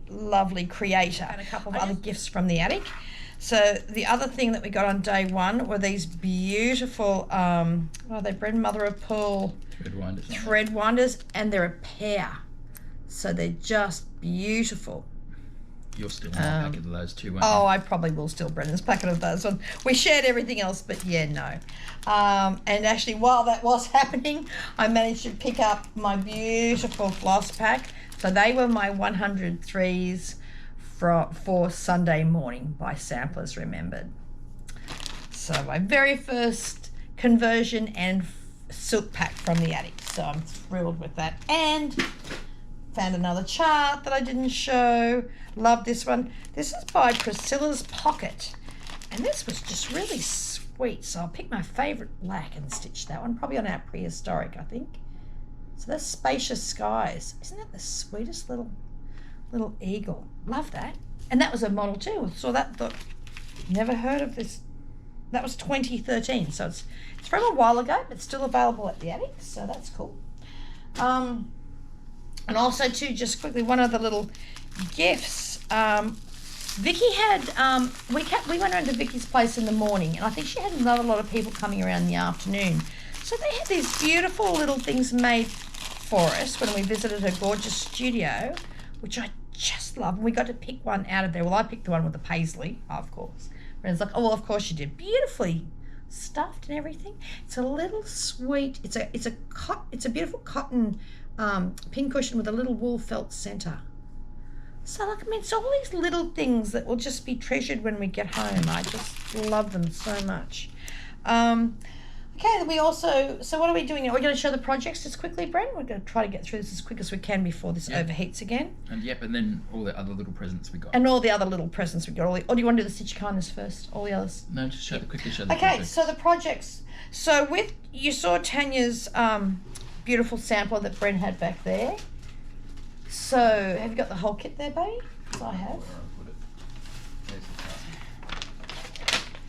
lovely creator, and a couple of other gifts from the attic. So the other thing that we got on day one were these beautiful, they bread mother of pearl thread winders, and they're a pair. So they're just beautiful. You're still in a packet of those too, won't you? I probably will still Brendan's packet of those ones. We shared everything else, but yeah, no. And actually, while that was happening, I managed to pick up my beautiful floss pack. So they were my 103s for Sunday morning by Samplers Remembered. So my very first conversion and silk pack from the attic. So I'm thrilled with that. And found another chart that I didn't show. Love this one. This is by Priscilla's Pocket. And this was just really sweet. So I'll pick my favourite black and stitch that one. Probably on our prehistoric, I think. So that's Spacious Skies. Isn't that the sweetest little eagle? Love that. And that was a model too. Saw that, thought, never heard of this. That was 2013. So it's from a while ago, but still available at the attic. So that's cool. And also too, just quickly, one of the little gifts. Vicky had, we went around to Vicky's place in the morning, and I think she had another lot of people coming around in the afternoon. So they had these beautiful little things made for us when we visited her gorgeous studio, which I just love. And we got to pick one out of there. Well, I picked the one with the paisley, of course. Brendan's like, oh, well, of course you did. Beautifully stuffed and everything. It's a little sweet. It's a beautiful cotton pin cushion with a little wool felt center. So it's all these little things that will just be treasured when we get home. I just love them so much. Okay, we also, so what are we doing now? We're going to show the projects just quickly, Bren. We're going to try to get through this as quick as we can before this overheats again. And then all the other little presents we got. And all the other little presents we got. Or do you want to do the Stitch Kindness first? All the others? No, just quickly show the projects. Okay, projects. so the projects. So you saw Tanya's beautiful sampler that Bren had back there. So have you got the whole kit there, baby? So I have.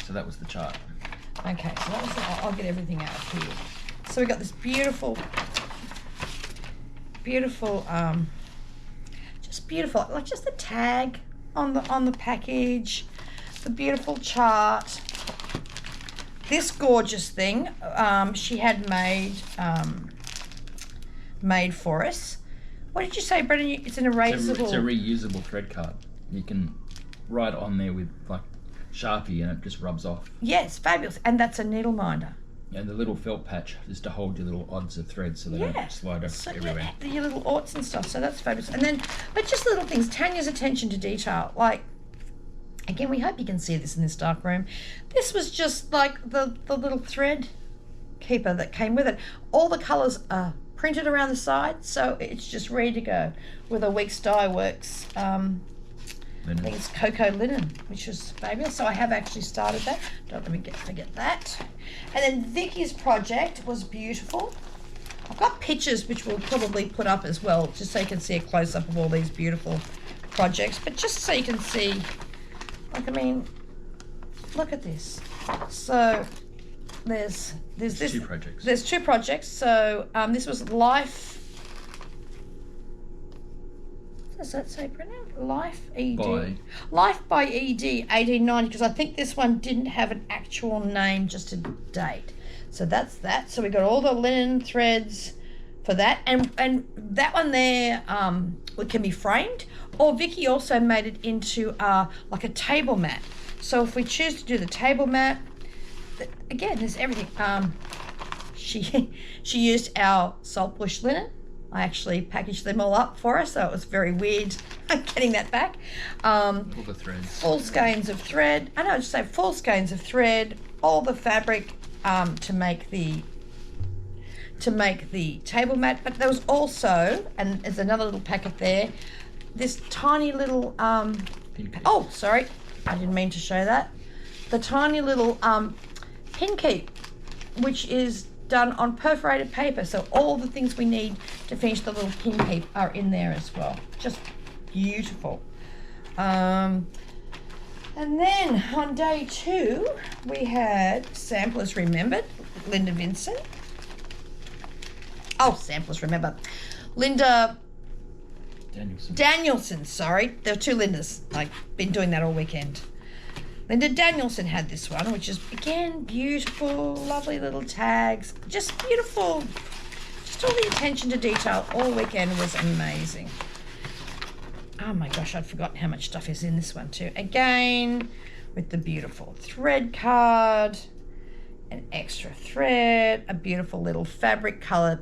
So that was the chart. Okay, so that was I'll get everything out of here. So we got this beautiful, just beautiful, like just the tag on the package, the beautiful chart. This gorgeous thing she had made for us. What did you say, Brendan? It's an erasable. It's a reusable thread card. You can write on there with like Sharpie and it just rubs off. Yes, fabulous. And that's a needle minder. And the little felt patch is to hold your little odds of thread so they don't slide everywhere. Yeah, your little orts and stuff. So that's fabulous. And then, but just little things. Tanya's attention to detail. Like, again, we hope you can see this in this dark room. This was just like the little thread keeper that came with it. All the colours are printed around the side, so it's just ready to go with a Weeks Dye Works. I think it's cocoa linen, which is fabulous. So I have actually started that. Don't let me forget that. And then Vicky's project was beautiful. I've got pictures which we'll probably put up as well, just so you can see a close-up of all these beautiful projects. But just so you can see, like, I mean, look at this. So there's this. Two projects. There's 2 projects. So this was Life. What does that say, Brennan? Life ED. Life by ED 1890, because I think this one didn't have an actual name, just a date. So that's that. So we got all the linen threads for that, and that one there it can be framed, or Vicky also made it into like a table mat. So if we choose to do the table mat, again, there's everything. She used our saltbush linen. I actually packaged them all up for her, so it was very weird getting that back. All the threads. Full skeins of thread. I know, just say full skeins of thread. All the fabric to make the table mat. But there was also, and there's another little packet there, this tiny little oh, sorry, I didn't mean to show that. The tiny little pin keep, which is done on perforated paper, so all the things we need to finish the little pin keep are in there as well. Just beautiful. And then on day 2 we had Samplers Remembered, Linda Vincent. Oh, Samplers Remember, Linda Danielson, sorry. There were 2 Lindas. I've been doing that all weekend. Linda Danielson had this one, which is, again, beautiful, lovely little tags. Just beautiful. Just all the attention to detail all weekend was amazing. Oh my gosh, I'd forgotten how much stuff is in this one too. Again, with the beautiful thread card, an extra thread, a beautiful little fabric covered.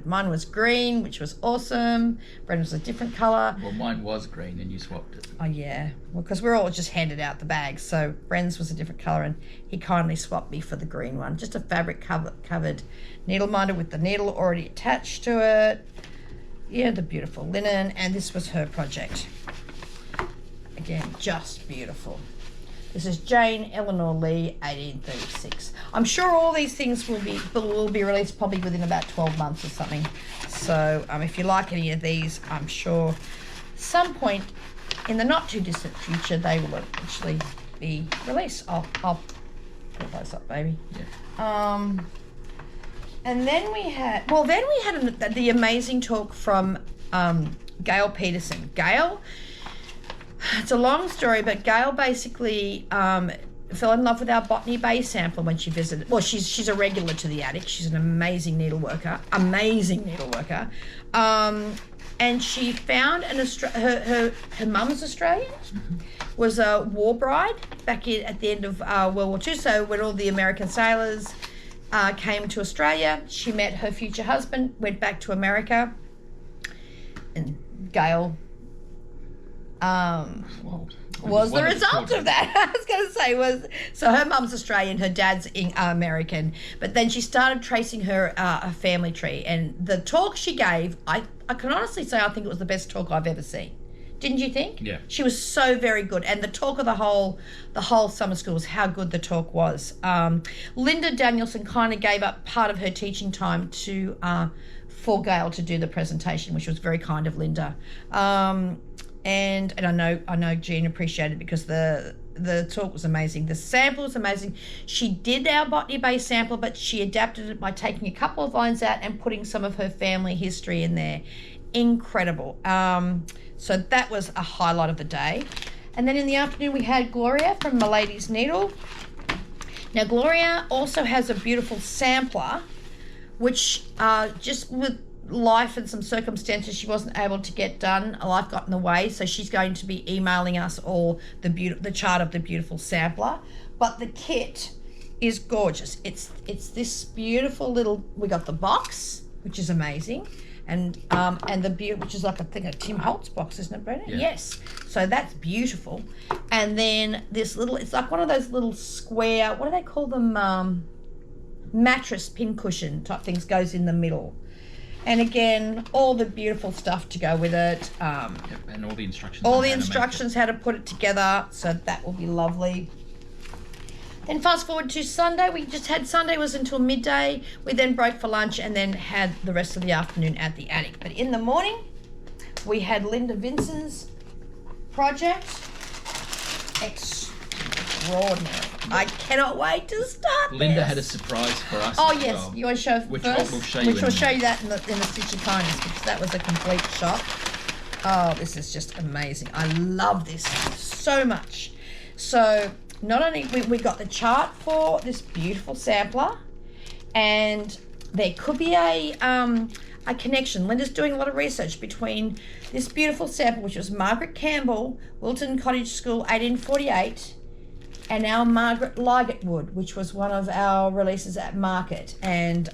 Mine was green, which was awesome. Brendan's was a different colour. Well, mine was green and you swapped it. Oh yeah, well, because we're all just handed out the bags, so Brendan's was a different colour, and he kindly swapped me for the green one. Just a fabric covered needle minder with the needle already attached to it. Yeah, the beautiful linen, and this was her project. Again, just beautiful. This is Jane Eleanor Lee, 1836. I'm sure all these things will be released probably within about 12 months or something. So if you like any of these, I'm sure some point in the not too distant future they will actually be released. I'll put those up, baby. Yeah. And then we had the amazing talk from Gail Peterson. Gail, it's a long story, but Gail basically fell in love with our Botany Bay sampler when she visited. Well, she's a regular to the attic. She's an amazing needleworker. And she found her mum's Australian, was a war bride back at the end of World War II. So when all the American sailors came to Australia, she met her future husband, went back to America, and Gail was the result of that. I was going to say so her mum's Australian, her dad's American, but then she started tracing her family tree, and the talk she gave, I can honestly say I think it was the best talk I've ever seen. Didn't you think? Yeah. She was so very good, and the talk of the whole summer school was how good the talk was. Linda Danielson kind of gave up part of her teaching time for Gail to do the presentation, which was very kind of Linda. And I know Jean appreciated it because the talk was amazing. The sample was amazing. She did our Botany Bay sample, but she adapted it by taking a couple of lines out and putting some of her family history in there. Incredible. So that was a highlight of the day. And then in the afternoon we had Gloria from My Lady's Needle. Now Gloria also has a beautiful sampler, which just with life and some circumstances she wasn't able to get done. Life got in the way, so she's going to be emailing us all the chart of the beautiful sampler. But the kit is gorgeous. It's this beautiful little. We got the box, which is amazing, and which is like a Tim Holtz box, isn't it, Brendan? Yeah. Yes. So that's beautiful. And then this little. It's like one of those little square. What do they call them? Mattress pincushion type things goes in the middle. And again, all the beautiful stuff to go with it. And all the instructions. All the instructions how to put it together. So that will be lovely. Then fast forward to Sunday. We just had Sunday was until midday. We then broke for lunch and then had the rest of the afternoon at the attic. But in the morning, we had Linda Vinson's project. Extraordinary. I cannot wait to start Linda this. had a surprise for us. Oh, as yes. well, You want to show which first? we'll show you Which in we'll a show minute. you that in the Stitch of Kindness, because that was a complete shock. Oh, this is just amazing. I love this so much. So not only we got the chart for this beautiful sampler, and there could be a connection. Linda's doing a lot of research between this beautiful sample, which was Margaret Campbell, Wilton Cottage School, 1848, and our Margaret Ligetwood, which was one of our releases at market. And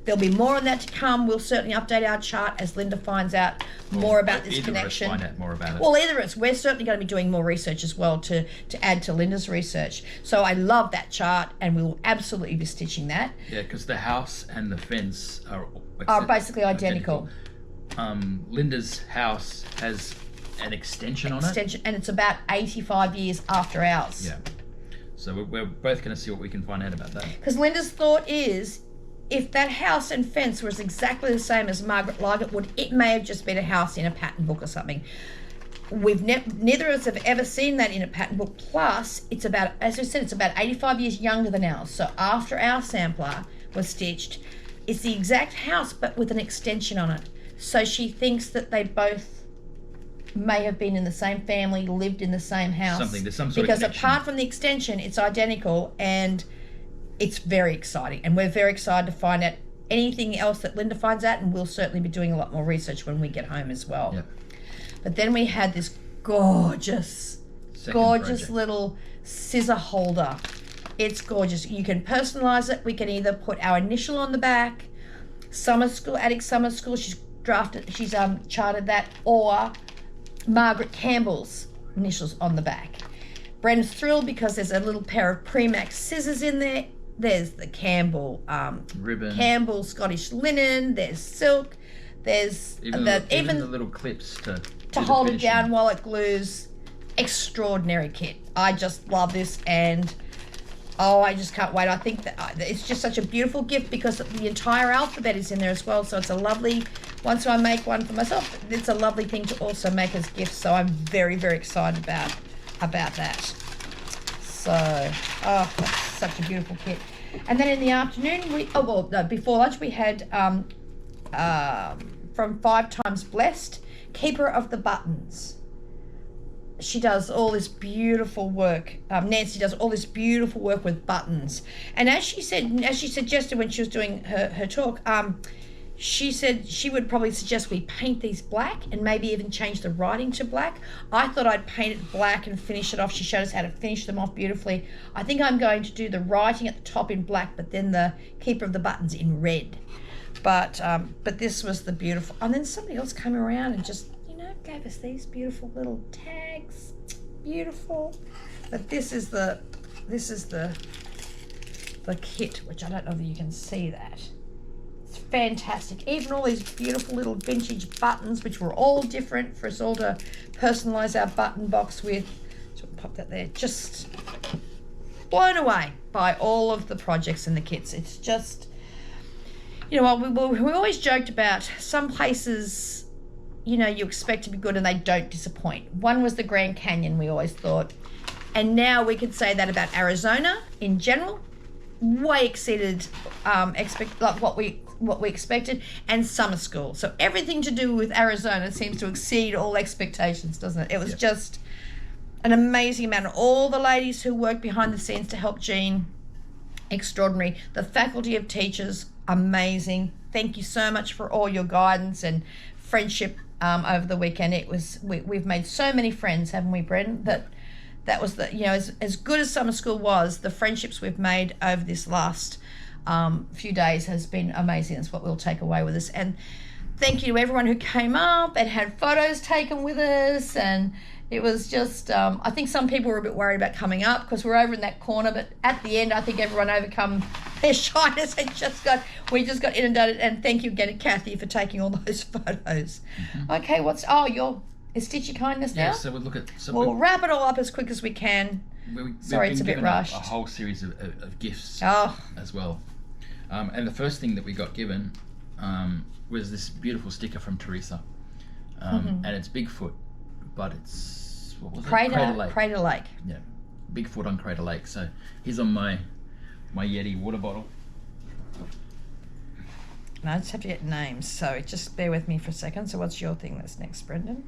there'll be more on that to come. We'll certainly update our chart as Linda finds out more about this connection. Find out more about it. Well, either of us. We're certainly going to be doing more research as well to add to Linda's research. So I love that chart, and we will absolutely be stitching that. Yeah, because the house and the fence Are basically identical. Linda's house has an extension on it. And it's about 85 years after ours. Yeah. So we're both going to see what we can find out about that. Because Linda's thought is, if that house and fence was exactly the same as Margaret Ligetwood, it may have just been a house in a pattern book or something. Neither of us have ever seen that in a pattern book. Plus, it's about, as I said, it's about 85 years younger than ours. So after our sampler was stitched, it's the exact house but with an extension on it. So she thinks that they both may have been in the same family, lived in the same house. There's some sort of because connection. apart from the extension, it's identical, and it's very exciting. And we're very excited to find out anything else that Linda finds out, and we'll certainly be doing a lot more research when we get home as well. Yep. But then we had this gorgeous Project. little scissor holder. It's gorgeous. You can personalize it. We can either put our initial on the back, summer school, attic summer school. She's charted that, or Margaret Campbell's initials on the back. Bren's thrilled because there's a little pair of Premax scissors in there. There's the Campbell ribbon, Campbell Scottish linen. There's silk. There's even the little clips to hold it down while it glues. Extraordinary kit. I just love this, and I just can't wait. I think that it's just such a beautiful gift because the entire alphabet is in there as well. So it's a lovely. Once I make one for myself, it's a lovely thing to also make as gifts. So I'm very, very excited about that. So, that's such a beautiful kit. And then in the afternoon, before lunch, we had from 5 Times Blessed, Keeper of the Buttons. She does all this beautiful work. Nancy does all this beautiful work with buttons. And as she suggested when she was doing her talk, she said she would probably suggest we paint these black and maybe even change the writing to black. I thought I'd paint it black and finish it off. She showed us how to finish them off beautifully. I think I'm going to do the writing at the top in black, but then the Keeper of the Buttons in red. But this was the beautiful. And then somebody else came around and just, gave us these beautiful little tags. Beautiful. But this is the kit, which I don't know if you can see that. It's fantastic. Even all these beautiful little vintage buttons, which were all different, for us all to personalize our button box with. So we'll pop that there. Just blown away by all of the projects and the kits. It's just, we always joked about some places, you expect to be good and they don't disappoint. One was the Grand Canyon, we always thought. And now we could say that about Arizona in general. Way exceeded what we expected. And summer school. So everything to do with Arizona seems to exceed all expectations, doesn't it? It was just an amazing amount. All the ladies who worked behind the scenes to help Jean, extraordinary. The faculty of teachers, amazing. Thank you so much for all your guidance and friendship over the weekend. It was we've made so many friends, haven't we, Bren? That was as good as summer school was, the friendships we've made over this last few days has been amazing. That's what we'll take away with us. And thank you to everyone who came up and had photos taken with us. And it was just, I think some people were a bit worried about coming up because we're over in that corner. But at the end, I think everyone overcome their shyness and we just got inundated. And thank you again, Kathy, for taking all those photos. Mm-hmm. Okay, is Stitchy Kindness now? Yeah, so we'll look at... We'll wrap it all up as quick as we can. Sorry, it's a bit rushed. A whole series of gifts Oh. as well. And the first thing that we got given was this beautiful sticker from Teresa. And it's Bigfoot, but it's, what was it? Crater Lake. Crater Lake. Yeah, Bigfoot on Crater Lake. So here's on my Yeti water bottle. And I just have to get names, so just bear with me for a second. So what's your thing that's next, Brendan?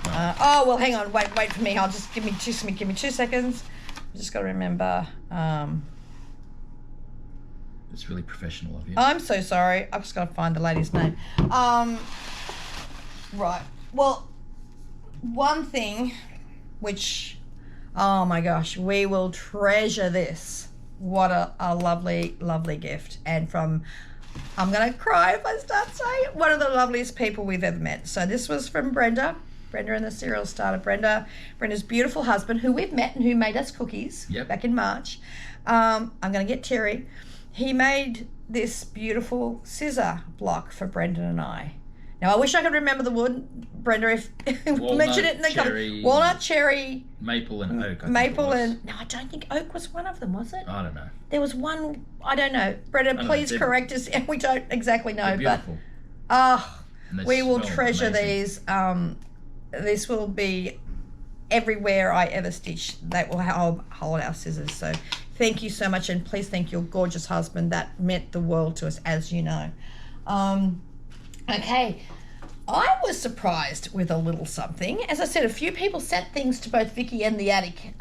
Well, hang on, wait for me. I'll just give me 2 seconds. I just got to remember. It's really professional of you. I'm so sorry. I've just got to find the lady's name. Right. Well, one thing which, oh my gosh, we will treasure this. What a lovely, lovely gift. And from, I'm going to cry if I start saying it, one of the loveliest people we've ever met. So this was from Brenda and the Cereal Starter. Brenda's beautiful husband, who we've met and who made us cookies back in March. I'm going to get Terry. He made this beautiful scissor block for Brendan and I. Now, I wish I could remember the wood, Brenda, if mention it in the comments. Walnut, cherry, maple and oak. No, I don't think oak was one of them, was it? I don't know. There was one, I don't know. Brenda, please correct us. We don't exactly know, but we will treasure these. This will be everywhere I ever stitch. That will hold our scissors. So thank you so much, and please thank your gorgeous husband. That meant the world to us, as you know. Okay, I was surprised with a little something. As I said, a few people sent things to both Vicky and the attic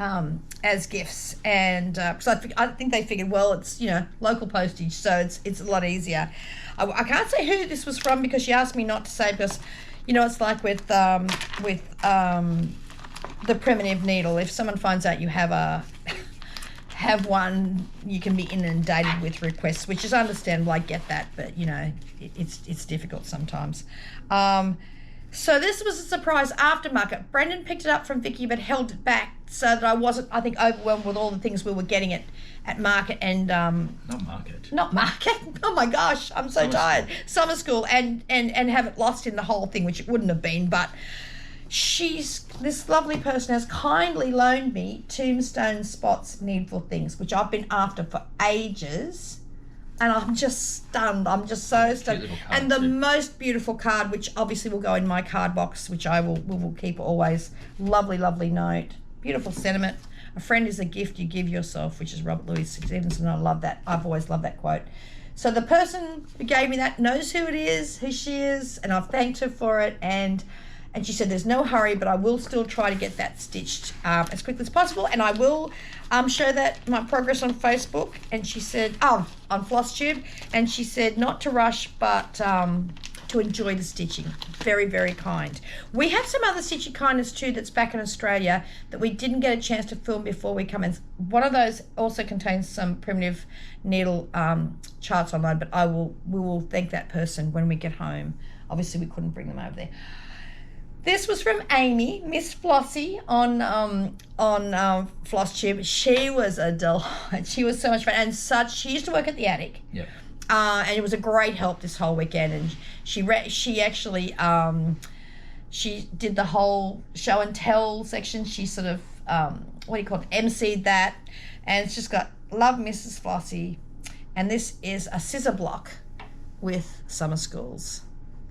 as gifts, and because I think they figured, well, it's local postage, so it's a lot easier. I can't say who this was from because she asked me not to say, because it's like with the primitive needle. If someone finds out you have one, you can be inundated with requests, which is understandable. I get that, but it's difficult sometimes. So this was a surprise aftermarket. Brendan picked it up from Vicky, but held it back so that I wasn't, I think, overwhelmed with all the things we were getting at market and not market. Oh my gosh, I'm so tired. Summer school and have it lost in the whole thing, which it wouldn't have been, but. This lovely person has kindly loaned me Tombstone Spots Needful Things, which I've been after for ages, and I'm just stunned. I'm just so stunned. And the most beautiful card, which obviously will go in my card box, which we will keep always. Lovely, lovely note. Beautiful sentiment. A friend is a gift you give yourself, which is Robert Louis Stevenson. I love that. I've always loved that quote. So the person who gave me that knows who it is, who she is, and I've thanked her for it, and she said, there's no hurry, but I will still try to get that stitched as quickly as possible. And I will show that my progress on Facebook. And she said, on Flosstube. And she said not to rush, but to enjoy the stitching. Very, very kind. We have some other stitching kindness too that's back in Australia that we didn't get a chance to film before we come in. One of those also contains some primitive needle charts online, but we will thank that person when we get home. Obviously, we couldn't bring them over there. This was from Amy, Miss Flossie on Flosstube. She was a delight. She was so much fun, and she used to work at the attic. Yeah. And it was a great help this whole weekend. And she actually she did the whole show and tell section. She sort of emceed that, and it's just got love, Mrs. Flossie. And this is a scissor block with summer schools.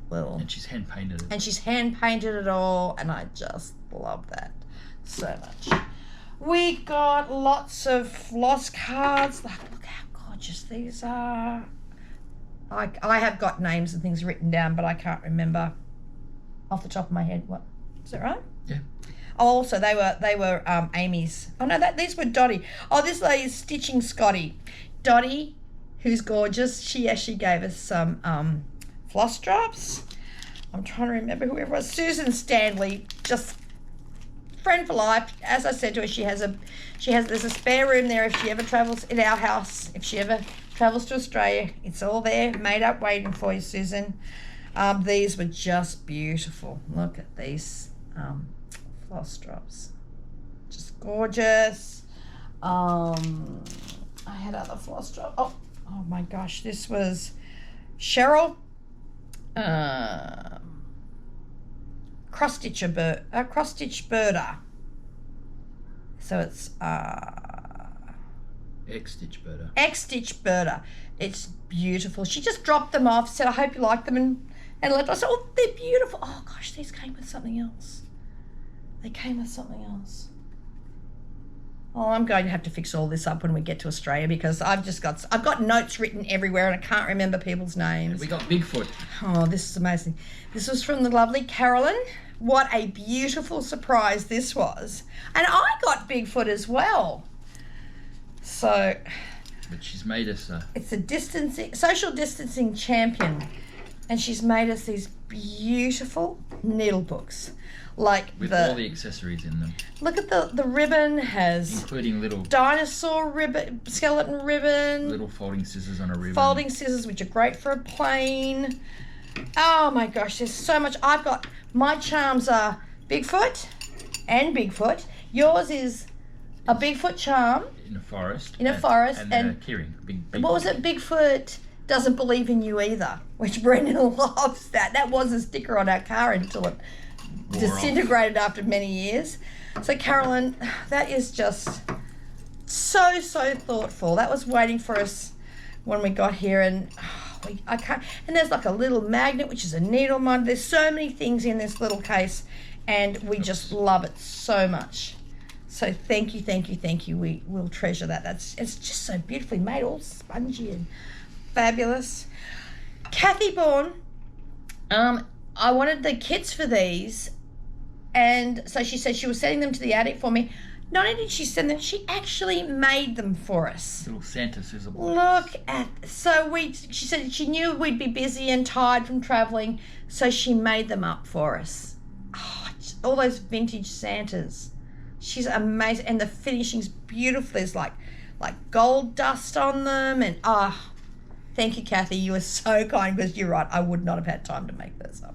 And she's hand painted it. And she's hand painted it all, and I just love that so much. We got lots of floss cards. Look how gorgeous these are. I have got names and things written down, but I can't remember off the top of my head. What is that right? Yeah. Oh, also they were Amy's. Oh no, these were Dottie. Oh, this lady's stitching Scotty. Dottie, who's gorgeous. She actually gave us some floss drops. I'm trying to remember whoever it was. Susan Stanley, just friend for life. As I said to her, there's a spare room there if she ever travels in our house. If she ever travels to Australia, it's all there, made up, waiting for you, Susan. These were just beautiful. Look at these floss drops, just gorgeous. I had other floss drops. Oh my gosh, this was Cheryl. Cross stitch birder. So it's X-Stitch Birder. X-Stitch Birder. It's beautiful. She just dropped them off, said, I hope you like them, and left. I said, oh, they're beautiful. Oh, gosh, these came with something else. They came with something else. Oh, I'm going to have to fix all this up when we get to Australia because I've got notes written everywhere and I can't remember people's names. We got Bigfoot. Oh, this is amazing. This was from the lovely Carolyn. What a beautiful surprise this was. And I got Bigfoot as well. So... But she's made us It's a social distancing champion. And she's made us these beautiful needle books. With all the accessories in them. Look at the ribbon has... Including little... Dinosaur ribbon, skeleton ribbon. Little folding scissors on a ribbon. Folding scissors, which are great for a plane. Oh my gosh, there's so much. I've got... My charms are Bigfoot and Bigfoot. Yours is a Bigfoot charm. In a forest. In a forest. And a keyring. Big what was it? Bigfoot doesn't believe in you either, which Brendan loves that. That was a sticker on our car until it disintegrated after many years. So Carolyn, that is just so thoughtful. That was waiting for us when we got here, and I can't. And there's like a little magnet, which is a needle mod. There's so many things in this little case, and we just love it so much. So thank you. We will treasure that. It's just so beautifully made, all spongy and fabulous. Kathy Bourne, I wanted the kits for these, and so she said she was sending them to the attic for me. Not only did she send them, she actually made them for us. Little Santa scissor box. Look at, she said she knew we'd be busy and tired from travelling, so she made them up for us. Oh, all those vintage Santas. She's amazing, and the finishing's beautiful. There's like gold dust on them, and thank you, Kathy. You were so kind, because you're right. I would not have had time to make those up.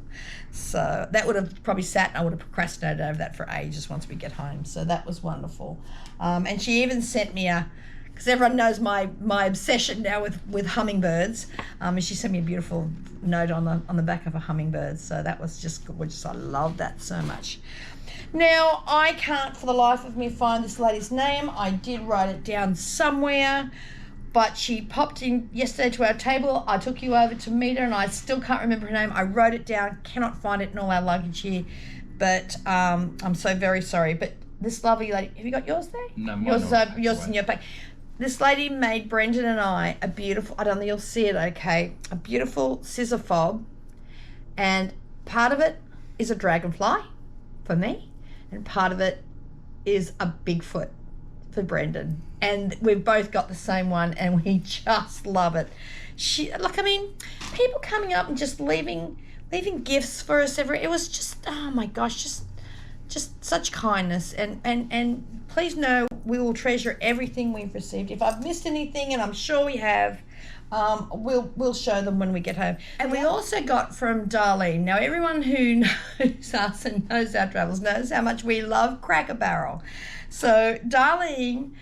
So that would have probably sat, and I would have procrastinated over that for ages once we get home. So that was wonderful. And she even sent me because everyone knows my obsession now with hummingbirds. And she sent me a beautiful note on the back of a hummingbird. So that was just gorgeous. I love that so much. Now, I can't for the life of me find this lady's name. I did write it down somewhere, but she popped in yesterday to our table. I took you over to meet her, and I still can't remember her name. I wrote it down, cannot find it in all our luggage here, but I'm so very sorry. But this lovely lady, have you got yours there? No, yours in your pack. This lady made Brendan and I a beautiful, I don't know, you'll see it okay, a beautiful scissor fob, and part of it is a dragonfly for me, and part of it is a Bigfoot for Brendan. And we've both got the same one, and we just love it. People coming up and just leaving gifts for us it was just, oh my gosh, just such kindness. And please know we will treasure everything we've received. If I've missed anything, and I'm sure we have, we'll show them when we get home. And we also got from Darlene. Now, everyone who knows us and knows our travels knows how much we love Cracker Barrel. So Darlene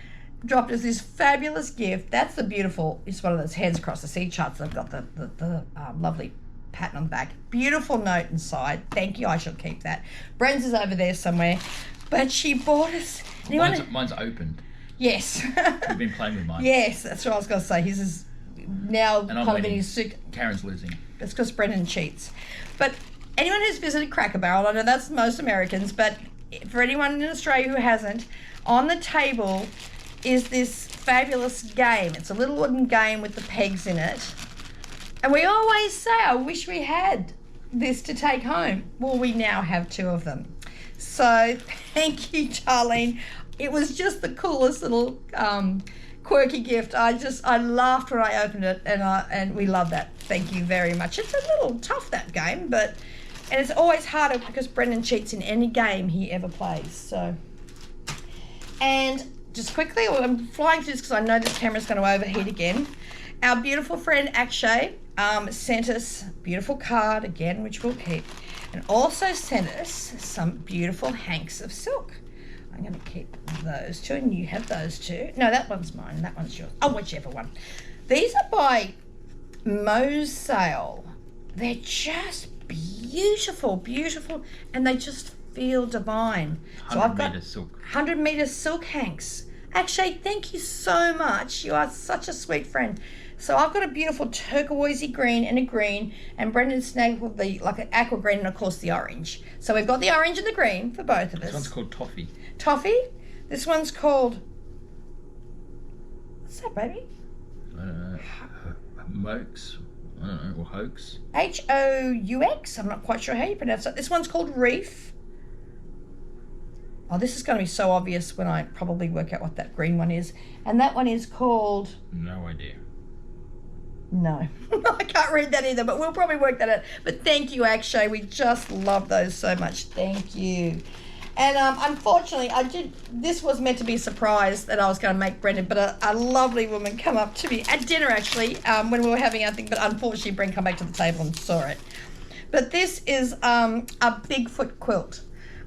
dropped us this fabulous gift. That's the beautiful, it's one of those hands across the sea charts. They've got the lovely pattern on the back. Beautiful note inside. Thank you, I shall keep that. Bren's is over there somewhere. But she bought us... Mine's opened. Yes. You've been playing with mine. Yes, that's what I was going to say. His is now and I'm kind of in winning. his... Karen's losing. It's because Brendan cheats. But anyone who's visited Cracker Barrel, I know that's most Americans, but for anyone in Australia who hasn't, on the table is this fabulous game. It's a little wooden game with the pegs in it. And we always say, I wish we had this to take home. Well, we now have 2 of them. So thank you, Darlene. It was just the coolest little quirky gift. I laughed when I opened it, and we love that. Thank you very much. It's a little tough, that game, and it's always harder because Brendan cheats in any game he ever plays. So, and just quickly, I'm flying through this because I know this camera's going to overheat again. Our beautiful friend Akshay sent us a beautiful card again, which we'll keep, and also sent us some beautiful hanks of silk. I'm going to keep those 2, and you have those 2. No, that one's mine, and that one's yours. Oh, whichever one. These are by Mosale. They're just beautiful, and they just feel divine. So 100 I've got meter silk. 100 meter silk hanks. Akshay, thank you so much. You are such a sweet friend. So I've got a beautiful turquoisey green and a green, and Brendan snagged with the like an aqua green and of course the orange. So we've got the orange and the green for both of us. This one's called Toffee. Toffee. This one's called, what's that, baby? Mokes. I don't know, or Hoax. H-O-U-X. I'm not quite sure how you pronounce it. This one's called Reef. Oh, this is going to be so obvious when I probably work out what that green one is. And that one is called... No idea. No. I can't read that either, but we'll probably work that out. But thank you, Akshay. We just love those so much. Thank you. And unfortunately, this was meant to be a surprise that I was going to make Brendan, but a lovely woman come up to me at dinner, actually, when we were having our thing, but unfortunately, Brendan come back to the table and saw it. But this is a Bigfoot quilt.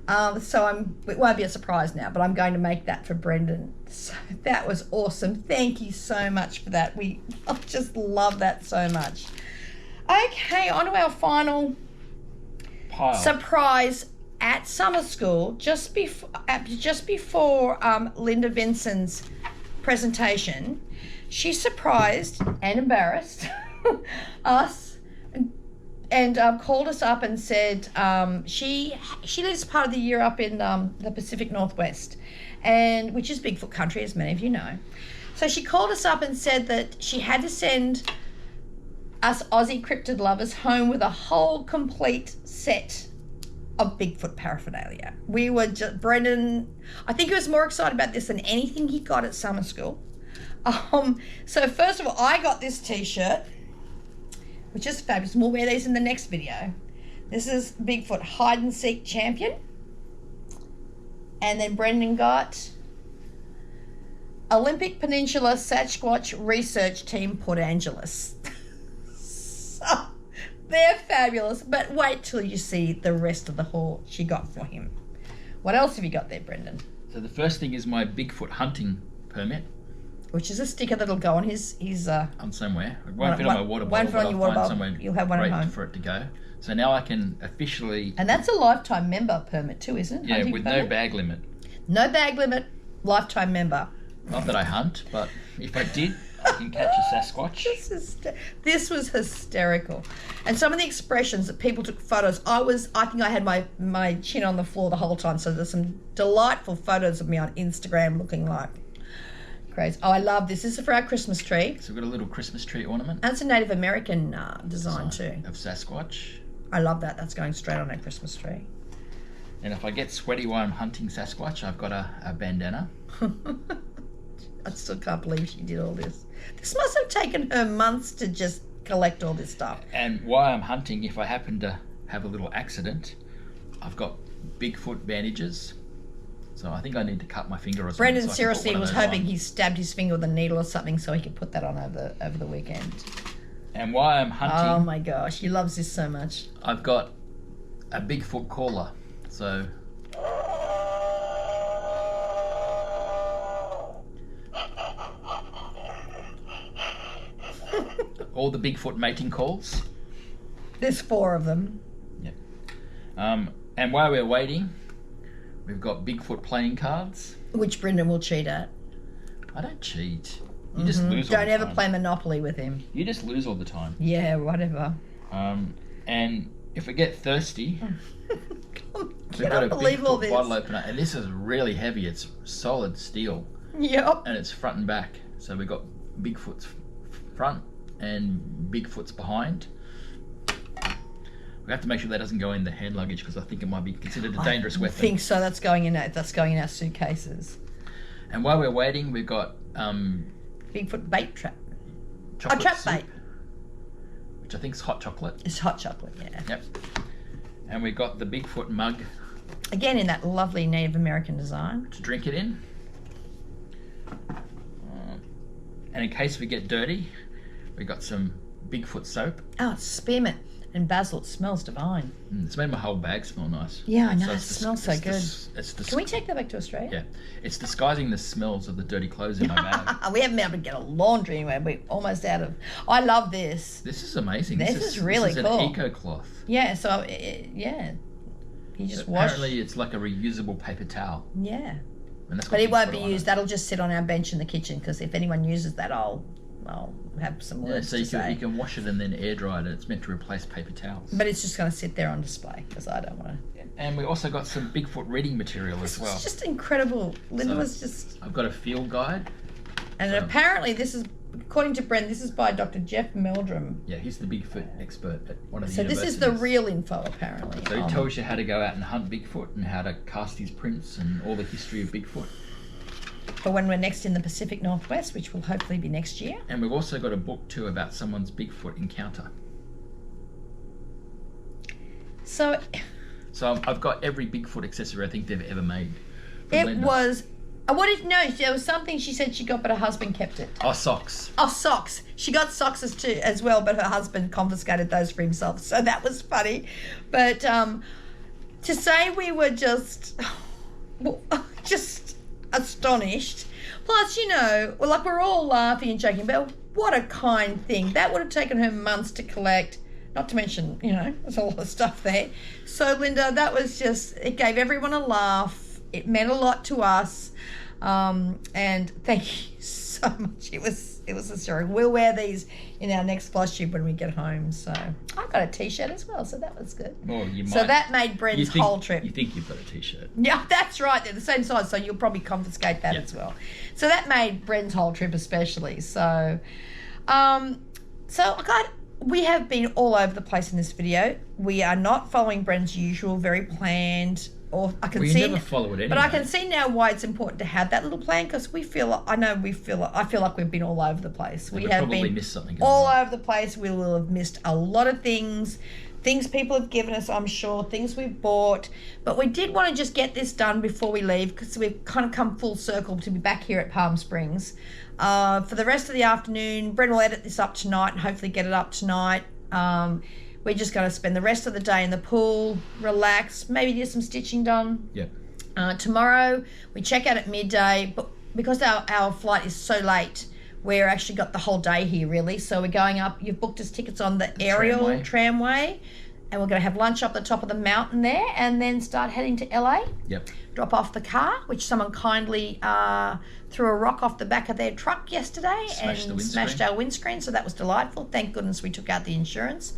It won't be a surprise now, but I'm going to make that for Brendan. So that was awesome. Thank you so much for that. I just love that so much. Okay, on to our final surprise at summer school, just before Linda Vinson's presentation. She surprised and embarrassed us and called us up and said she lives part of the year up in the Pacific Northwest, and which is Bigfoot country, as many of you know. So she called us up and said that she had to send us Aussie cryptid lovers home with a whole complete set of Bigfoot paraphernalia. We were just, Brendan, I think he was more excited about this than anything he got at summer school. So first of all, I got this t-shirt, which is fabulous. We'll wear these in the next video. This is Bigfoot Hide and Seek Champion. And then Brendan got Olympic Peninsula Sasquatch Research Team Port Angeles. So, they're fabulous, but wait till you see the rest of the haul she got for him. What else have you got there, Brendan? So the first thing is my Bigfoot hunting permit. Which is a sticker that'll go on his on somewhere. It won't fit on my water bottle, but I'll find somewhere you'll have one at home for it to go. So now I can officially... And that's a lifetime member permit too, isn't it? Yeah, Hunting with permit? no bag limit. No bag limit, lifetime member. Not that I hunt, but if I did, I can catch a Sasquatch. This was hysterical. And some of the expressions that people took photos, I think I had my chin on the floor the whole time. So there's some delightful photos of me on Instagram looking like crazy. Oh, I love this. This is for our Christmas tree. So we've got a little Christmas tree ornament. And it's a Native American design too. Of Sasquatch. I love that. That's going straight on our Christmas tree. And if I get sweaty while I'm hunting Sasquatch, I've got a bandana. I still can't believe she did all this. This must have taken her months to just collect all this stuff. And while I'm hunting, if I happen to have a little accident, I've got Bigfoot bandages. So I think I need to cut my finger or something. Brendan so seriously was hoping he stabbed his finger with a needle or something so he could put that on over the weekend. And while I'm hunting... Oh my gosh, he loves this so much. I've got a Bigfoot caller. So... all the Bigfoot mating calls. There's 4 of them. Yep. And while we're waiting, we've got Bigfoot playing cards. Which Brendan will cheat at. I don't cheat. You just lose all the time. Don't ever play Monopoly with him. You just lose all the time. Yeah, whatever. And if we get thirsty, we've got a Bigfoot bottle opener. And this is really heavy. It's solid steel. Yep. And it's front and back. So we've got Bigfoot's front and Bigfoot's behind. We have to make sure that doesn't go in the hand luggage because I think it might be considered a dangerous weapon. I think so. That's going in our suitcases. And while we're waiting, we've got Bigfoot bait trap. Chocolate trap soup, bait. which I think is hot chocolate. It's hot chocolate, yeah. Yep. And we've got the Bigfoot mug. Again, in that lovely Native American design. To drink it in. And in case we get dirty, we got some Bigfoot soap. Oh, it's spearmint and basil. It smells divine. It's made my whole bag smell nice. Yeah, I know. It smells so good. Can we take that back to Australia? Yeah. It's disguising the smells of the dirty clothes in my bag. We haven't been able to get a laundry anywhere. We're almost out of... I love this. This is amazing. This is really cool. This is an eco cloth. Yeah, so, yeah. You just wash. Apparently, it's like a reusable paper towel. Yeah. And that's But it won't be used. That'll just sit on our bench in the kitchen because if anyone uses that, I'll have some words so to say. You can wash it and then air dry it. It's meant to replace paper towels. But it's just going to sit there on display because I don't want to. And we also got some Bigfoot reading material as well. It's just incredible. Linda was just... I've got a field guide. And apparently this is, according to Bren, this is by Dr. Jeff Meldrum. Yeah, he's the Bigfoot expert at one of the universities. So this is the real info, apparently. So he tells you how to go out and hunt Bigfoot and how to cast his prints and all the history of Bigfoot. For when we're next in the Pacific Northwest, which will hopefully be next year. And we've also got a book too about someone's Bigfoot encounter. So I've got every Bigfoot accessory I think they've ever made. It was... What did no? There was something she said she got, but her husband kept it. Oh, socks. Oh, socks. She got socks as well, but her husband confiscated those for himself. So that was funny. But to say we were just astonished. Plus, we're all laughing and joking, but what a kind thing. That would have taken her months to collect. Not to mention, there's a lot of stuff there. So, Linda, that was just, it gave everyone a laugh. It meant a lot to us. And thank you so much. It was a story. We'll wear these in our next Flosstube when we get home. So I got a t-shirt as well, so that was good. Well, you might. So that made Bren's whole trip. You think you've got a t-shirt. Yeah, that's right. They're the same size, so you'll probably confiscate that as well. So that made Bren's whole trip especially. So, we have been all over the place in this video. We are not following Bren's usual, very planned. We never follow it anyway. But I can see now why it's important to have that little plan because I feel like we've been all over the place. We have been missed something all over the place. We will have missed a lot of things people have given us, I'm sure, things we've bought. But we did want to just get this done before we leave because we've kind of come full circle to be back here at Palm Springs. For the rest of the afternoon, Bren will edit this up tonight and hopefully get it up tonight. We're just going to spend the rest of the day in the pool, relax, maybe get some stitching done. Yeah. Tomorrow, we check out at midday, but because our flight is so late, we're actually got the whole day here, really. So we're going up. You've booked us tickets on the aerial tramway, and we're going to have lunch up the top of the mountain there and then start heading to LA. Yep. Drop off the car, which someone kindly threw a rock off the back of their truck yesterday and smashed our windscreen, so that was delightful. Thank goodness we took out the insurance.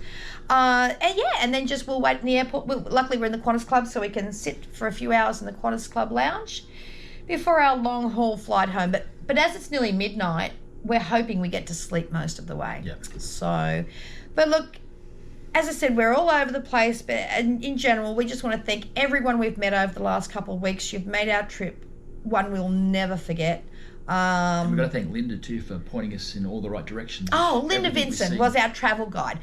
And then just we'll wait in the airport. Luckily we're in the Qantas Club, so we can sit for a few hours in the Qantas Club lounge before our long haul flight home. But as it's nearly midnight, we're hoping we get to sleep most of the way. Yep. So, but look, as I said, we're all over the place, but in general, we just want to thank everyone we've met over the last couple of weeks. You've made our trip one we'll never forget. We've got to thank Linda too for pointing us in all the right directions. Oh, Linda Vincent was our travel guide.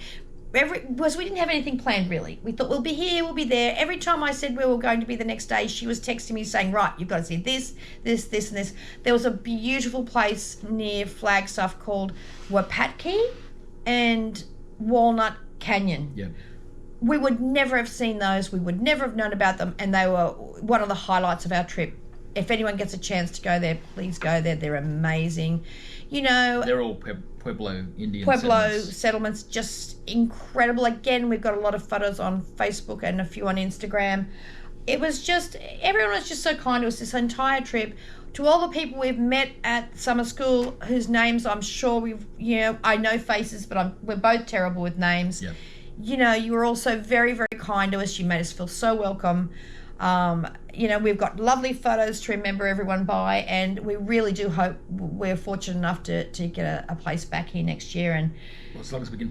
Because we didn't have anything planned really. We thought we'll be here, we'll be there. Every time I said we were going to be the next day, she was texting me saying, right, you've got to see this, this, this, and this. There was a beautiful place near Flagstaff called Wapatki and Walnut Canyon. Yeah. We would never have seen those. We would never have known about them, and they were one of the highlights of our trip. If anyone gets a chance to go there, please go there. They're amazing. They're all Pueblo Indian settlements, just incredible. Again, we've got a lot of photos on Facebook and a few on Instagram. It was just, everyone was just so kind to us this entire trip. To all the people we've met at summer school, whose names I'm sure I know faces, but we're both terrible with names. Yep. You were also very, very kind to us. You made us feel so welcome. We've got lovely photos to remember everyone by, and we really do hope we're fortunate enough to get a place back here next year. And as long as we can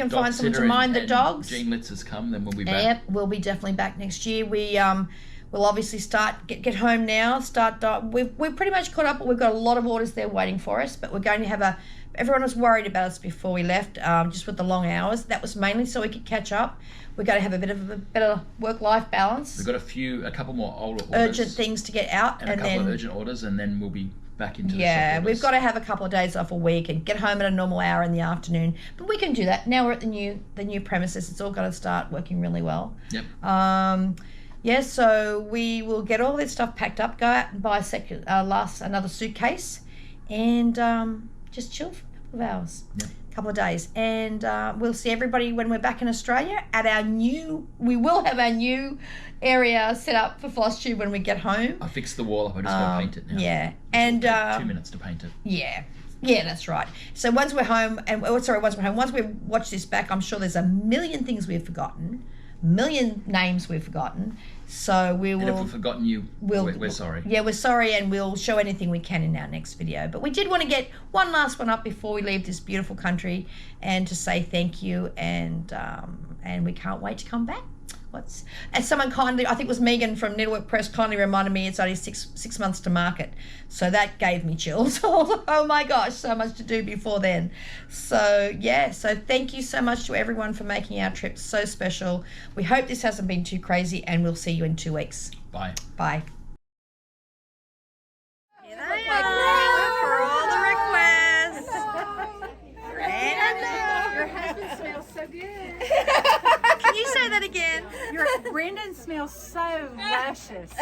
find someone to mind the dogs. Jean Litz has come, then we'll be back. Yep, we'll be definitely back next year. We'll obviously get home now. We've pretty much caught up, but we've got a lot of orders there waiting for us. But we're going to have everyone was worried about us before we left, just with the long hours. That was mainly so we could catch up. We're going to have a bit of a better work-life balance. We've got a couple more older orders. Urgent things to get out. And a couple of urgent orders, and then we'll be back into the shop Yeah, orders. we've got to have a couple of days off a week and get home at a normal hour in the afternoon. But we can do that. Now we're at the new premises. It's all going to start working really well. Yep. So we will get all this stuff packed up, go out and buy another suitcase, and just chill for a couple of hours. Yep. couple of days, and we'll see everybody when we're back in Australia at our new. We will have our new area set up for Flosstube when we get home. I fixed the wall up. I just got to paint it now. Yeah, and 2 minutes to paint it. Yeah, that's right. So once we're home, once we watch this back, I'm sure there's a million things we've forgotten, million names we've forgotten. So we will. And if we've forgotten you, we're sorry. Yeah, we're sorry, and we'll show anything we can in our next video. But we did want to get one last one up before we leave this beautiful country, and to say thank you, and we can't wait to come back. As someone kindly, I think it was Megan from Needlework Press, kindly reminded me, it's only six months to market. So that gave me chills. Oh my gosh, so much to do before then. So yeah, so thank you so much to everyone for making our trip so special. We hope this hasn't been too crazy, and we'll see you in 2 weeks. Bye. Bye. Here they are for all the requests. Your husband smells so good. Can you say that again? Brendan smells so luscious.